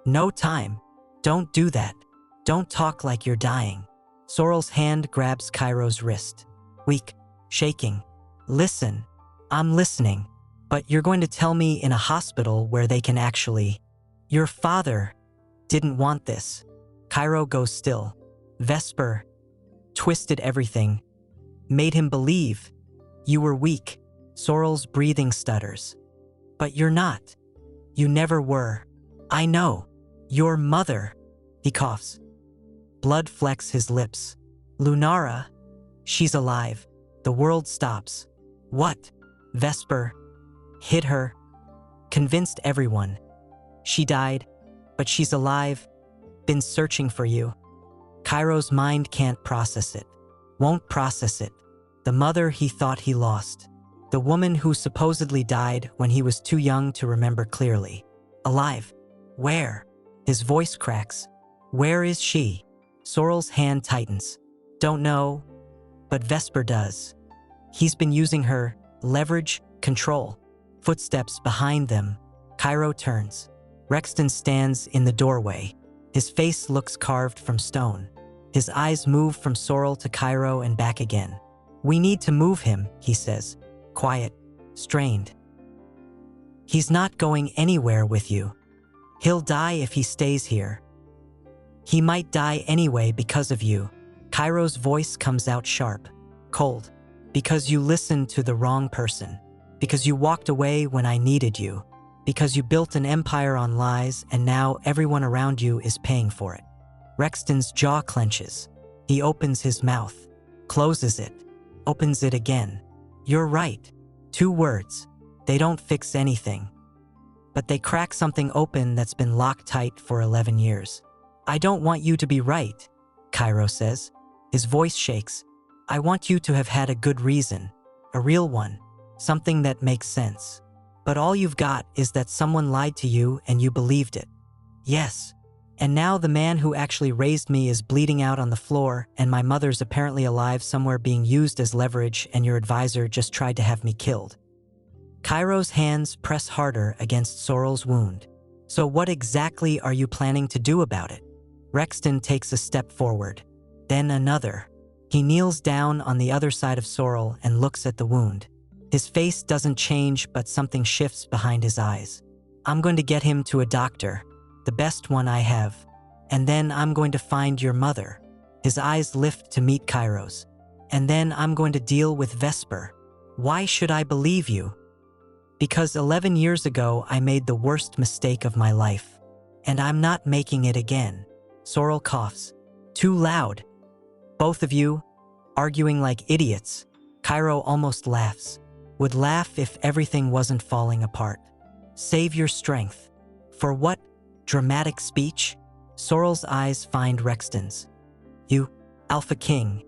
No time. Don't do that. Don't talk like you're dying. Sorrel's hand grabs Kairo's wrist. Weak. Shaking. Listen. I'm listening. But you're going to tell me in a hospital where they can actually… Your father didn't want this. Kairo goes still. Vesper twisted everything. Made him believe you were weak. Sorrel's breathing stutters. But you're not. You never were. I know. Your mother. He coughs. Blood flecks his lips. Lunara. She's alive. The world stops. What? Vesper hid her. Convinced everyone. She died, but she's alive. Been searching for you. Kairo's mind can't process it. Won't process it. The mother he thought he lost. The woman who supposedly died when he was too young to remember clearly. Alive. Where? His voice cracks. Where is she? Sorrel's hand tightens. Don't know, but Vesper does. He's been using her, leverage, control. Footsteps behind them. Kairo turns. Rexton stands in the doorway. His face looks carved from stone. His eyes move from Sorrel to Kairo and back again. We need to move him, he says. Quiet, strained. He's not going anywhere with you. He'll die if he stays here. He might die anyway because of you. Kairo's voice comes out sharp, cold. Because you listened to the wrong person. Because you walked away when I needed you. Because you built an empire on lies and now everyone around you is paying for it. Rexton's jaw clenches. He opens his mouth, closes it, opens it again. You're right. 2 words. They don't fix anything. But they crack something open that's been locked tight for 11 years. I don't want you to be right, Kairo says. His voice shakes. I want you to have had a good reason. A real one. Something that makes sense. But all you've got is that someone lied to you and you believed it. Yes. And now the man who actually raised me is bleeding out on the floor and my mother's apparently alive somewhere being used as leverage and your advisor just tried to have me killed. Kairo's hands press harder against Sorrel's wound. So what exactly are you planning to do about it? Rexton takes a step forward. Then another. He kneels down on the other side of Sorrel and looks at the wound. His face doesn't change, but something shifts behind his eyes. I'm going to get him to a doctor, the best one I have. And then I'm going to find your mother. His eyes lift to meet Kairo's. And then I'm going to deal with Vesper. Why should I believe you? Because 11 years ago, I made the worst mistake of my life. And I'm not making it again. Sorrel coughs. Too loud. Both of you, arguing like idiots. Kairo almost laughs. Would laugh if everything wasn't falling apart. Save your strength. For what? Dramatic speech? Sorrel's eyes find Rexton's. You, Alpha King.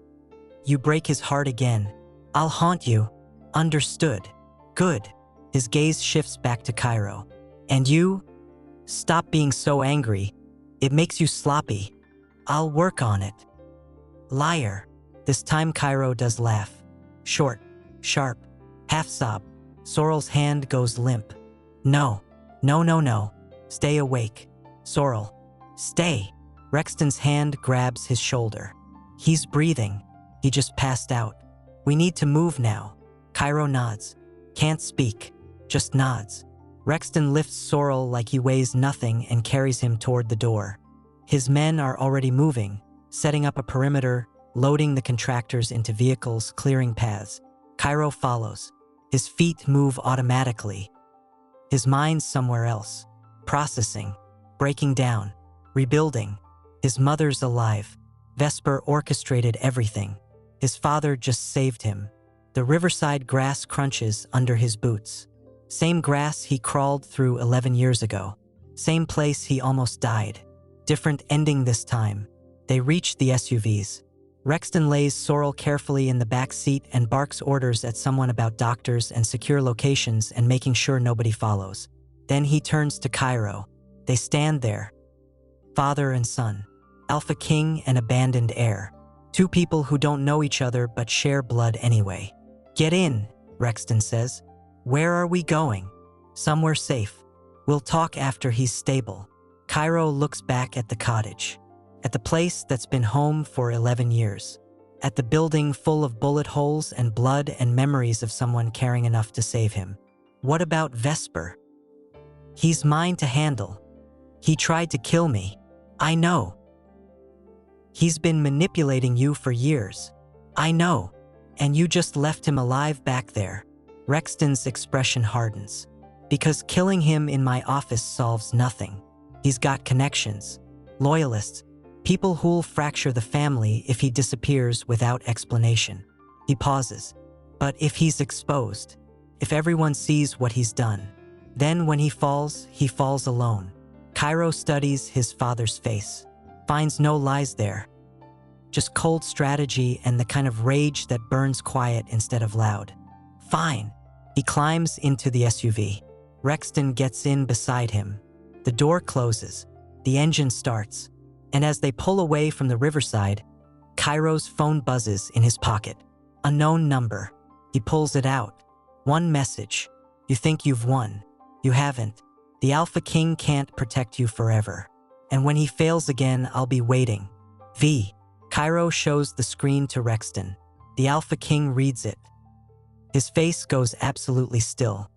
You break his heart again. I'll haunt you. Understood. Good. His gaze shifts back to Kairo. And you? Stop being so angry. It makes you sloppy. I'll work on it. Liar. This time Kairo does laugh. Short, sharp, half sob. Sorrel's hand goes limp. No. No, no, no. Stay awake. Sorrel. Stay. Rexton's hand grabs his shoulder. He's breathing. He just passed out. We need to move now. Kairo nods. Can't speak. Just nods. Rexton lifts Sorrel like he weighs nothing and carries him toward the door. His men are already moving, setting up a perimeter, loading the contractors into vehicles, clearing paths. Kairo follows. His feet move automatically. His mind's somewhere else. Processing. Breaking down. Rebuilding. His mother's alive. Vesper orchestrated everything. His father just saved him. The Riverside grass crunches under his boots. Same grass he crawled through 11 years ago. Same place he almost died. Different ending this time. They reach the SUVs. Rexton lays Sorrel carefully in the back seat and barks orders at someone about doctors and secure locations and making sure nobody follows. Then he turns to Kairo. They stand there. Father and son. Alpha King and abandoned heir. 2 people who don't know each other but share blood anyway. Get in, Rexton says. Where are we going? Somewhere safe. We'll talk after he's stable. Kairo looks back at the cottage, at the place that's been home for 11 years, at the building full of bullet holes and blood and memories of someone caring enough to save him. What about Vesper? He's mine to handle. He tried to kill me. I know. He's been manipulating you for years. I know. And you just left him alive back there. Rexton's expression hardens. Because killing him in my office solves nothing. He's got connections, loyalists, people who'll fracture the family if he disappears without explanation. He pauses. But if he's exposed, if everyone sees what he's done, then when he falls alone. Kairo studies his father's face, finds no lies there. Just cold strategy and the kind of rage that burns quiet instead of loud. Fine. He climbs into the SUV. Rexton gets in beside him. The door closes. The engine starts. And as they pull away from the Riverside, Kairo's phone buzzes in his pocket. Unknown number. He pulls it out. One message. You think you've won. You haven't. The Alpha King can't protect you forever. And when he fails again, I'll be waiting. V. Kairo shows the screen to Rexton. The Alpha King reads it. His face goes absolutely still.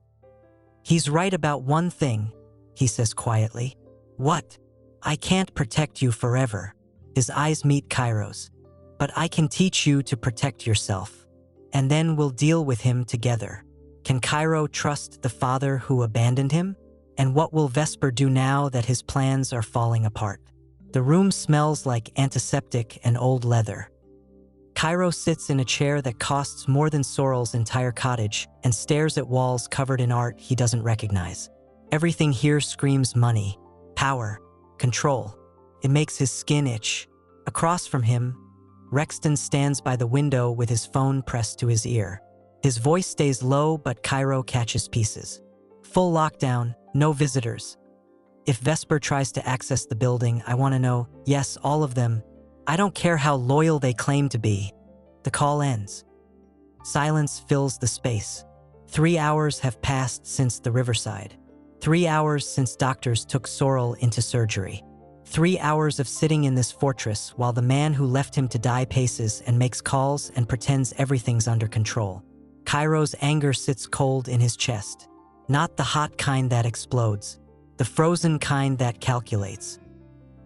He's right about one thing, he says quietly. What? I can't protect you forever. His eyes meet Kairo's. But I can teach you to protect yourself. And then we'll deal with him together. Can Kairo trust the father who abandoned him? And what will Vesper do now that his plans are falling apart? The room smells like antiseptic and old leather. Kairo sits in a chair that costs more than Sorrel's entire cottage and stares at walls covered in art he doesn't recognize. Everything here screams money, power, control. It makes his skin itch. Across from him, Rexton stands by the window with his phone pressed to his ear. His voice stays low, but Kairo catches pieces. Full lockdown, no visitors. If Vesper tries to access the building, I want to know, yes, all of them. I don't care how loyal they claim to be. The call ends. Silence fills the space. 3 hours have passed since the Riverside. 3 hours since doctors took Sorrel into surgery. 3 hours of sitting in this fortress while the man who left him to die paces and makes calls and pretends everything's under control. Kairo's anger sits cold in his chest. Not the hot kind that explodes. The frozen kind that calculates.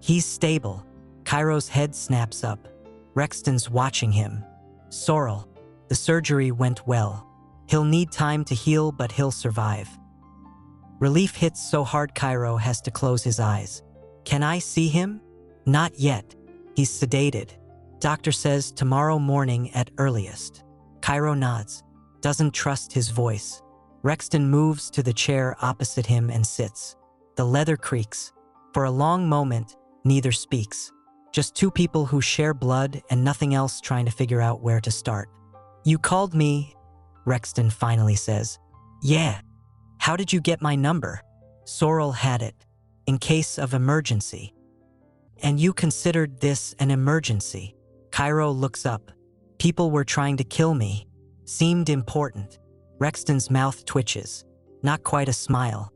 He's stable. Kairo's head snaps up. Rexton's watching him. Sorrel. The surgery went well. He'll need time to heal, but he'll survive. Relief hits so hard Kairo has to close his eyes. Can I see him? Not yet. He's sedated. Doctor says tomorrow morning at earliest. Kairo nods. Doesn't trust his voice. Rexton moves to the chair opposite him and sits. The leather creaks. For a long moment, neither speaks. Just two people who share blood and nothing else trying to figure out where to start. You called me, Rexton finally says. Yeah. How did you get my number? Sorrel had it. In case of emergency. And you considered this an emergency. Kairo looks up. People were trying to kill me. Seemed important. Rexton's mouth twitches. Not quite a smile.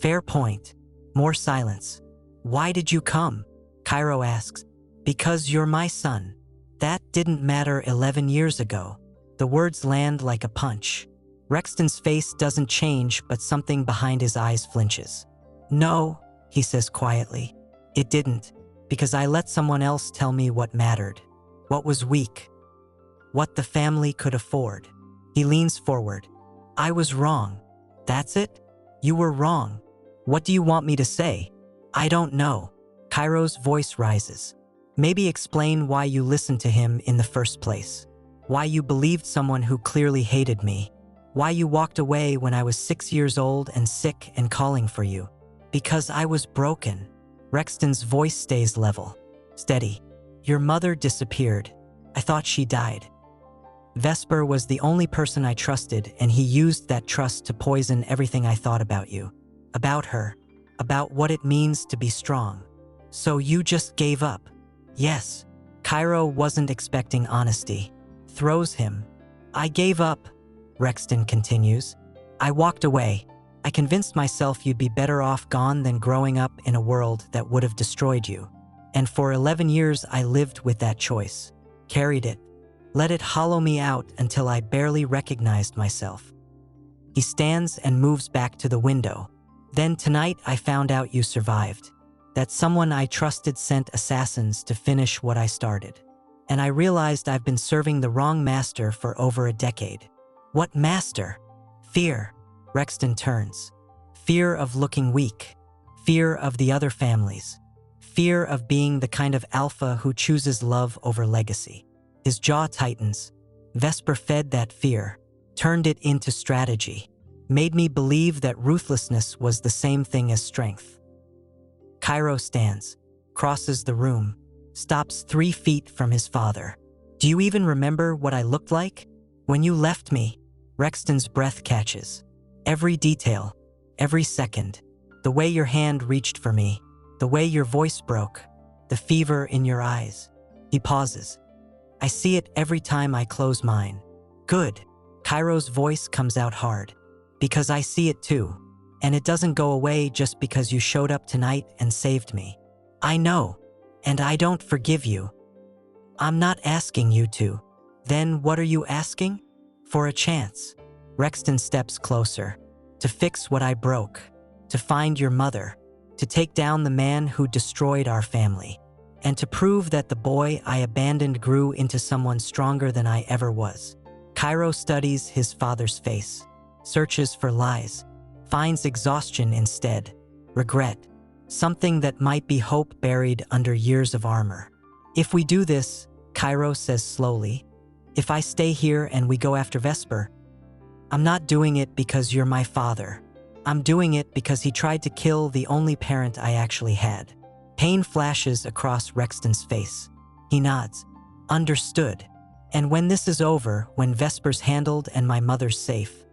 Fair point. More silence. Why did you come? Kairo asks. Because you're my son. That didn't matter 11 years ago. The words land like a punch. Rexton's face doesn't change, but something behind his eyes flinches. No, he says quietly. It didn't, because I let someone else tell me what mattered. What was weak. What the family could afford. He leans forward. I was wrong. That's it? You were wrong. What do you want me to say? I don't know. Kairo's voice rises. Maybe explain why you listened to him in the first place. Why you believed someone who clearly hated me. Why you walked away when I was 6 years old and sick and calling for you. Because I was broken. Rexton's voice stays level. Steady. Your mother disappeared. I thought she died. Vesper was the only person I trusted, and he used that trust to poison everything I thought about you. About her. About what it means to be strong. So you just gave up. Yes. Kairo wasn't expecting honesty. Throws him. I gave up, Rexton continues. I walked away. I convinced myself you'd be better off gone than growing up in a world that would have destroyed you. And for 11 years I lived with that choice, carried it, let it hollow me out until I barely recognized myself. He stands and moves back to the window. Then tonight I found out you survived. That someone I trusted sent assassins to finish what I started. And I realized I've been serving the wrong master for over a decade. What master? Fear. Rexton turns. Fear of looking weak. Fear of the other families. Fear of being the kind of alpha who chooses love over legacy. His jaw tightens. Vesper fed that fear, turned it into strategy, made me believe that ruthlessness was the same thing as strength. Kairo stands, crosses the room, stops 3 feet from his father. Do you even remember what I looked like? When you left me, Rexton's breath catches. Every detail, every second, the way your hand reached for me, the way your voice broke, the fever in your eyes. He pauses. I see it every time I close mine. Good. Kairo's voice comes out hard. Because I see it too. And it doesn't go away just because you showed up tonight and saved me. I know. And I don't forgive you. I'm not asking you to. Then what are you asking? For a chance. Rexton steps closer. To fix what I broke. To find your mother. To take down the man who destroyed our family. And to prove that the boy I abandoned grew into someone stronger than I ever was. Kairo studies his father's face. Searches for lies. Finds exhaustion instead. Regret. Something that might be hope buried under years of armor. If we do this, Kairo says slowly, if I stay here and we go after Vesper, I'm not doing it because you're my father. I'm doing it because he tried to kill the only parent I actually had. Pain flashes across Rexton's face. He nods. Understood. And when this is over, when Vesper's handled and my mother's safe,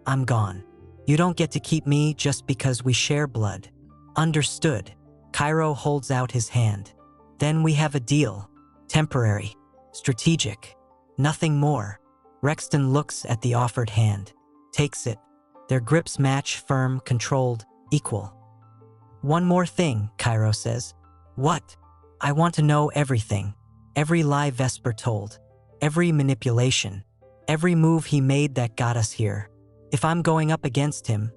I'm gone. You don't get to keep me just because we share blood. Understood. Kairo holds out his hand. Then we have a deal. Temporary. Strategic. Nothing more. Rexton looks at the offered hand. Takes it. Their grips match, firm, controlled, equal. One more thing, Kairo says. What? I want to know everything. Every lie Vesper told. Every manipulation. Every move he made that got us here. If I'm going up against him,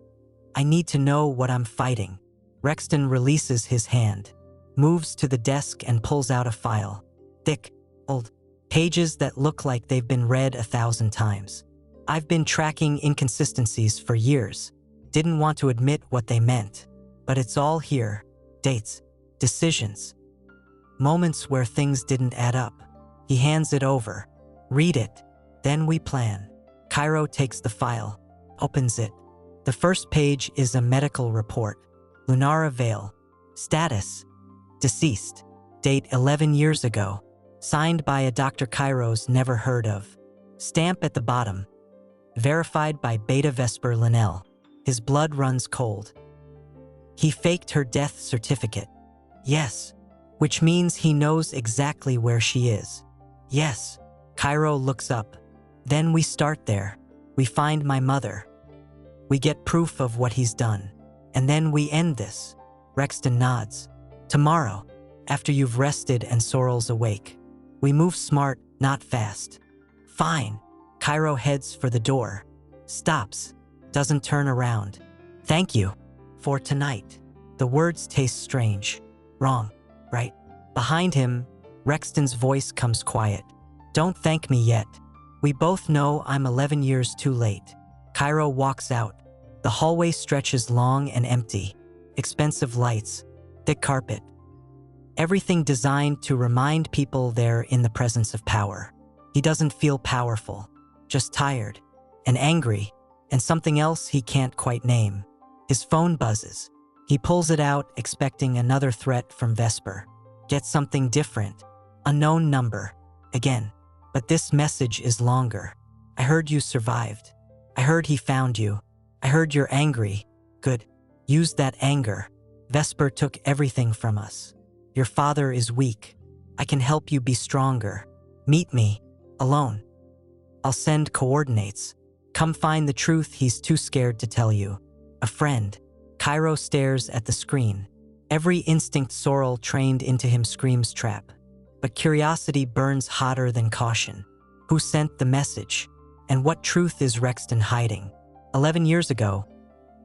I need to know what I'm fighting. Rexton releases his hand, moves to the desk and pulls out a file. Thick, old, pages that look like they've been read 1,000 times. I've been tracking inconsistencies for years. Didn't want to admit what they meant. But it's all here. Dates, decisions, moments where things didn't add up. He hands it over. Read it. Then we plan. Kairo takes the file, opens it. The first page is a medical report. Lunara Vale. Status. Deceased. Date 11 years ago. Signed by a Dr. Kairo's never heard of. Stamp at the bottom. Verified by Beta Vesper Linnell. His blood runs cold. He faked her death certificate. Yes. Which means he knows exactly where she is. Yes. Kairo looks up. Then we start there. We find my mother. We get proof of what he's done. And then we end this. Rexton nods. Tomorrow, after you've rested and Sorrel's awake. We move smart, not fast. Fine. Kairo heads for the door. Stops. Doesn't turn around. Thank you. For tonight. The words taste strange. Wrong, right? Behind him, Rexton's voice comes quiet. Don't thank me yet. We both know I'm 11 years too late. Kairo walks out. The hallway stretches long and empty. Expensive lights. Thick carpet. Everything designed to remind people they're in the presence of power. He doesn't feel powerful. Just tired. And angry. And something else he can't quite name. His phone buzzes. He pulls it out, expecting another threat from Vesper. Gets something different. Unknown number. Again. But this message is longer. I heard you survived. I heard he found you. I heard you're angry. Good. Use that anger. Vesper took everything from us. Your father is weak. I can help you be stronger. Meet me. Alone. I'll send coordinates. Come find the truth he's too scared to tell you. A friend. Kairo stares at the screen. Every instinct Sorrel trained into him screams trap. But curiosity burns hotter than caution. Who sent the message? And what truth is Rexton hiding? 11 years ago,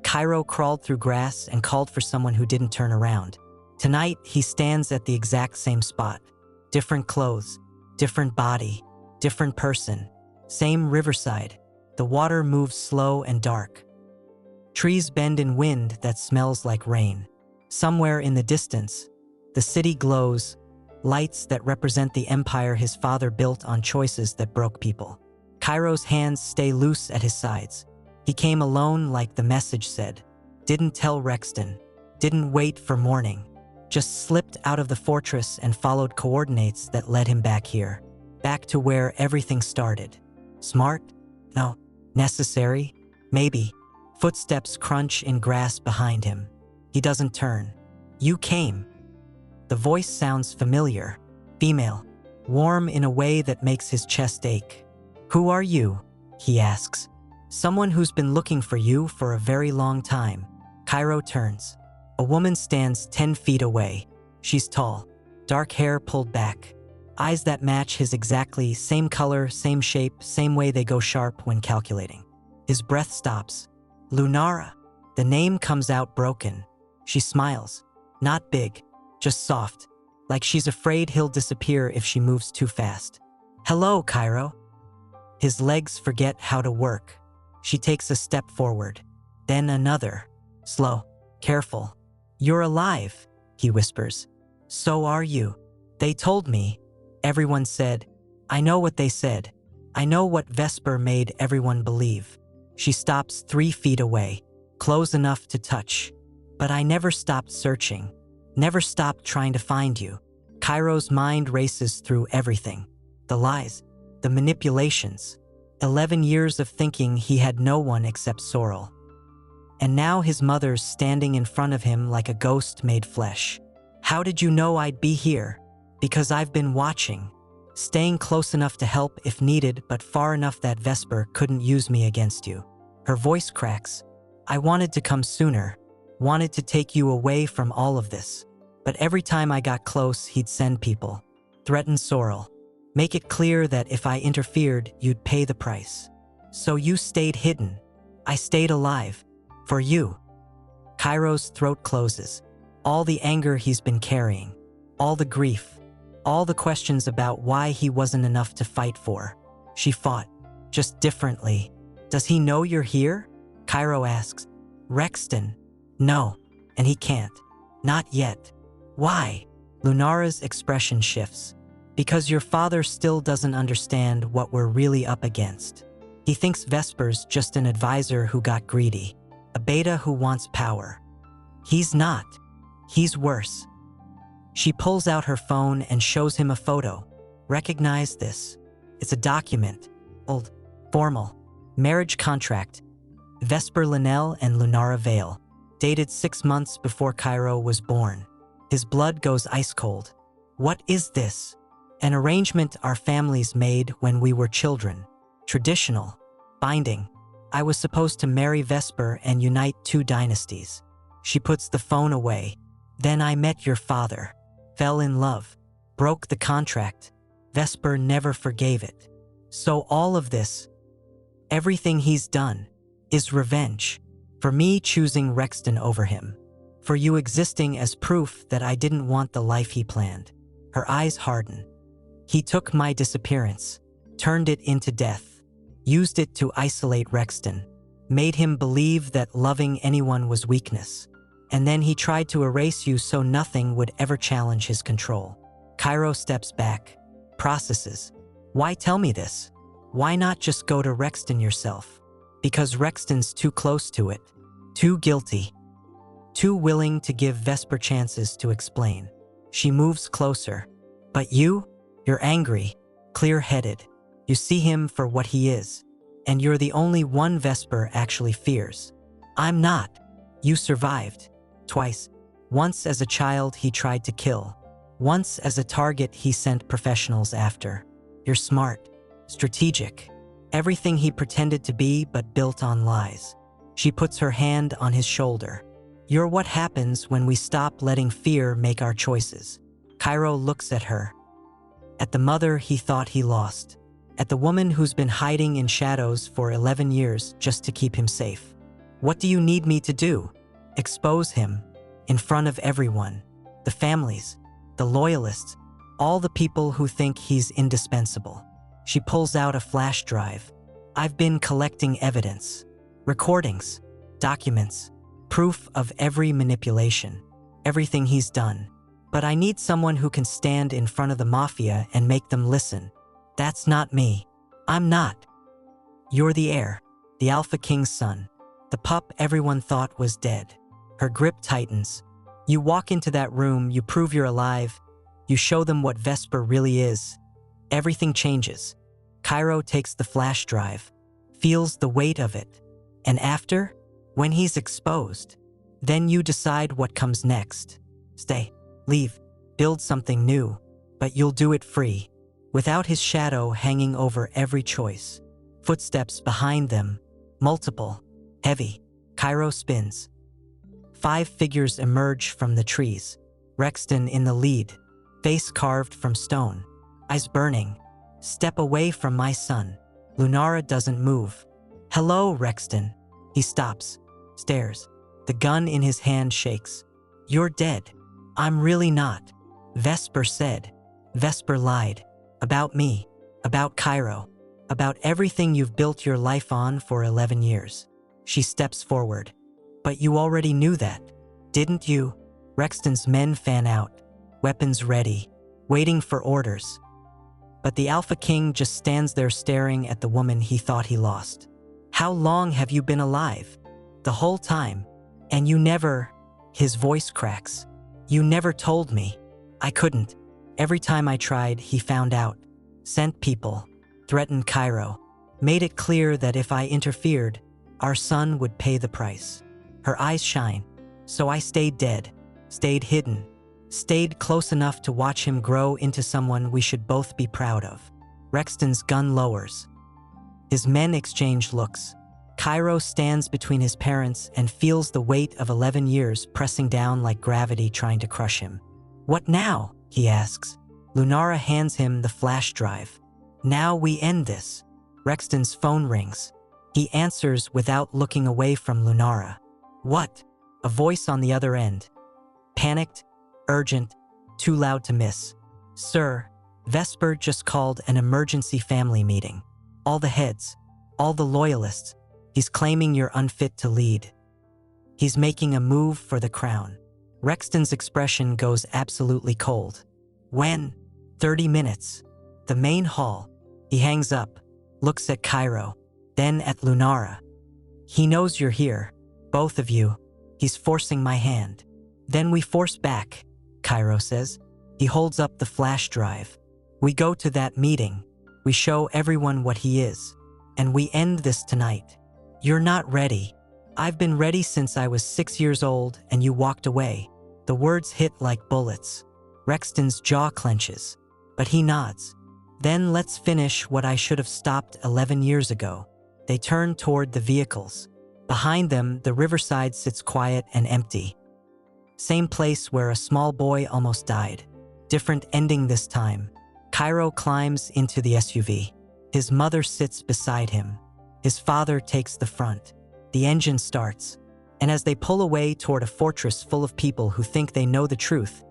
Kairo crawled through grass and called for someone who didn't turn around. Tonight, he stands at the exact same spot. Different clothes, different body, different person. Same Riverside. The water moves slow and dark. Trees bend in wind that smells like rain. Somewhere in the distance, the city glows, lights that represent the empire his father built on choices that broke people. Kairo's hands stay loose at his sides. He came alone like the message said. Didn't tell Rexton. Didn't wait for morning. Just slipped out of the fortress and followed coordinates that led him back here. Back to where everything started. Smart? No. Necessary? Maybe. Footsteps crunch in grass behind him. He doesn't turn. You came. The voice sounds familiar. Female. Warm in a way that makes his chest ache. Who are you? He asks. Someone who's been looking for you for a very long time. Kairo turns. A woman stands 10 feet away. She's tall. Dark hair pulled back. Eyes that match his exactly, same color, same shape, same way they go sharp when calculating. His breath stops. Lunara. The name comes out broken. She smiles. Not big, just soft. Like she's afraid he'll disappear if she moves too fast. Hello, Kairo. His legs forget how to work. She takes a step forward. Then another. Slow. Careful. You're alive, he whispers. So are you. They told me. Everyone said. I know what they said. I know what Vesper made everyone believe. She stops 3 feet away, close enough to touch. But I never stopped searching. Never stopped trying to find you. Kairo's mind races through everything. The lies. The manipulations. 11 years of thinking he had no one except Sorrel. And now his mother's standing in front of him like a ghost made flesh. How did you know I'd be here? Because I've been watching. Staying close enough to help if needed, but far enough that Vesper couldn't use me against you. Her voice cracks. I wanted to come sooner. Wanted to take you away from all of this. But every time I got close, he'd send people. Threaten Sorrel. Make it clear that if I interfered, you'd pay the price. So you stayed hidden. I stayed alive. For you. Kairo's throat closes. All the anger he's been carrying. All the grief. All the questions about why he wasn't enough to fight for. She fought. Just differently. Does he know you're here? Kairo asks. Rexton. No. And he can't. Not yet. Why? Lunara's expression shifts. Because your father still doesn't understand what we're really up against. He thinks Vesper's just an advisor who got greedy. A beta who wants power. He's not. He's worse. She pulls out her phone and shows him a photo. Recognize this. It's a document. Old. Formal. Marriage contract. Vesper Linnell and Lunara Vale. Dated 6 months before Kairo was born. His blood goes ice cold. What is this? An arrangement our families made when we were children. Traditional. Binding. I was supposed to marry Vesper and unite 2 dynasties. She puts the phone away. Then I met your father. Fell in love. Broke the contract. Vesper never forgave it. So all of this, everything he's done, is revenge. For me choosing Rexton over him. For you existing as proof that I didn't want the life he planned. Her eyes harden. He took my disappearance. Turned it into death. Used it to isolate Rexton. Made him believe that loving anyone was weakness. And then he tried to erase you so nothing would ever challenge his control. Kairo steps back. Processes. Why tell me this? Why not just go to Rexton yourself? Because Rexton's too close to it. Too guilty. Too willing to give Vesper chances to explain. She moves closer. But you're angry. Clear-headed. You see him for what he is. And you're the only one Vesper actually fears. I'm not. You survived. Twice. Once as a child he tried to kill. Once as a target he sent professionals after. You're smart. Strategic. everything he pretended to be but built on lies. She puts her hand on his shoulder. You're what happens when we stop letting fear make our choices. Kairo looks at her. At the mother he thought he lost. At the woman who's been hiding in shadows for 11 years just to keep him safe. What do you need me to do? Expose him. In front of everyone. The families. The loyalists. All the people who think he's indispensable. She pulls out a flash drive. I've been collecting evidence. Recordings. Documents. Proof of every manipulation. Everything he's done. But I need someone who can stand in front of the mafia and make them listen. That's not me. I'm not. You're the heir. The Alpha King's son. The pup everyone thought was dead. Her grip tightens. You walk into that room, you prove you're alive. You show them what Vesper really is. Everything changes. Kairo takes the flash drive. Feels the weight of it. And after, when he's exposed, then you decide what comes next. Stay. Leave. Build something new. But you'll do it free. Without his shadow hanging over every choice. Footsteps behind them. Multiple. Heavy. Kairo spins. 5 figures emerge from the trees. Rexton in the lead. Face carved from stone. Eyes burning. Step away from my son. Lunara doesn't move. Hello, Rexton. He stops. Stares. The gun in his hand shakes. You're dead. I'm really not. Vesper said. Vesper lied. About me. About Kairo. About everything you've built your life on for 11 years. She steps forward. But you already knew that, didn't you? Rexton's men fan out. Weapons ready. Waiting for orders. But the Alpha King just stands there staring at the woman he thought he lost. How long have you been alive? The whole time. And you never… His voice cracks. You never told me. I couldn't. Every time I tried, he found out. Sent people. Threatened Kairo. Made it clear that if I interfered, our son would pay the price. Her eyes shine. So I stayed dead. Stayed hidden. Stayed close enough to watch him grow into someone we should both be proud of. Rexton's gun lowers. His men exchange looks. Kairo stands between his parents and feels the weight of 11 years pressing down like gravity trying to crush him. What now? He asks. Lunara hands him the flash drive. Now we end this. Rexton's phone rings. He answers without looking away from Lunara. What? A voice on the other end. Panicked, urgent, too loud to miss. Sir, Vesper just called an emergency family meeting. All the heads, all the loyalists. He's claiming you're unfit to lead. He's making a move for the crown. Rexton's expression goes absolutely cold. When? 30 minutes. The main hall. He hangs up, looks at Kairo, then at Lunara. He knows you're here, both of you. He's forcing my hand. Then we force back, Kairo says. He holds up the flash drive. We go to that meeting. We show everyone what he is. And we end this tonight. You're not ready. I've been ready since I was 6 years old and you walked away. The words hit like bullets. Rexton's jaw clenches, but he nods. Then let's finish what I should have stopped 11 years ago. They turn toward the vehicles. Behind them, the Riverside sits quiet and empty. Same place where a small boy almost died. Different ending this time. Kairo climbs into the SUV. His mother sits beside him. His father takes the front. The engine starts. And as they pull away toward a fortress full of people who think they know the truth,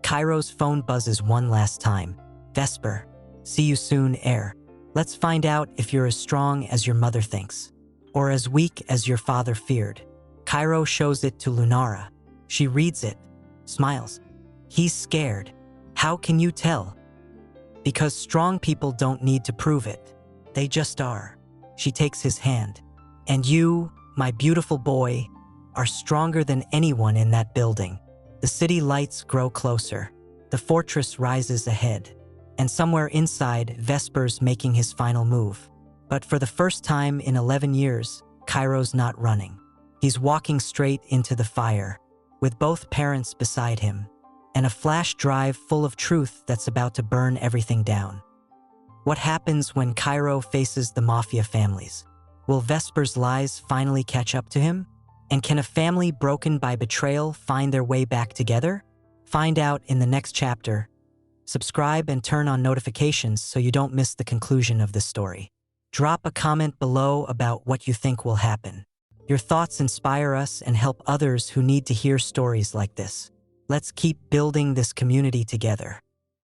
Kairo's phone buzzes one last time. Vesper. See you soon, heir. Let's find out if you're as strong as your mother thinks. Or as weak as your father feared. Kairo shows it to Lunara. She reads it. Smiles. He's scared. How can you tell? Because strong people don't need to prove it. They just are. She takes his hand. And you, my beautiful boy, are stronger than anyone in that building. The city lights grow closer. The fortress rises ahead. And somewhere inside, Vesper's making his final move. But for the first time in 11 years, Kairo's not running. He's walking straight into the fire, with both parents beside him, and a flash drive full of truth that's about to burn everything down. What happens when Kairo faces the mafia families? Will Vesper's lies finally catch up to him? And can a family broken by betrayal find their way back together? Find out in the next chapter. Subscribe and turn on notifications so you don't miss the conclusion of this story. Drop a comment below about what you think will happen. Your thoughts inspire us and help others who need to hear stories like this. Let's keep building this community together.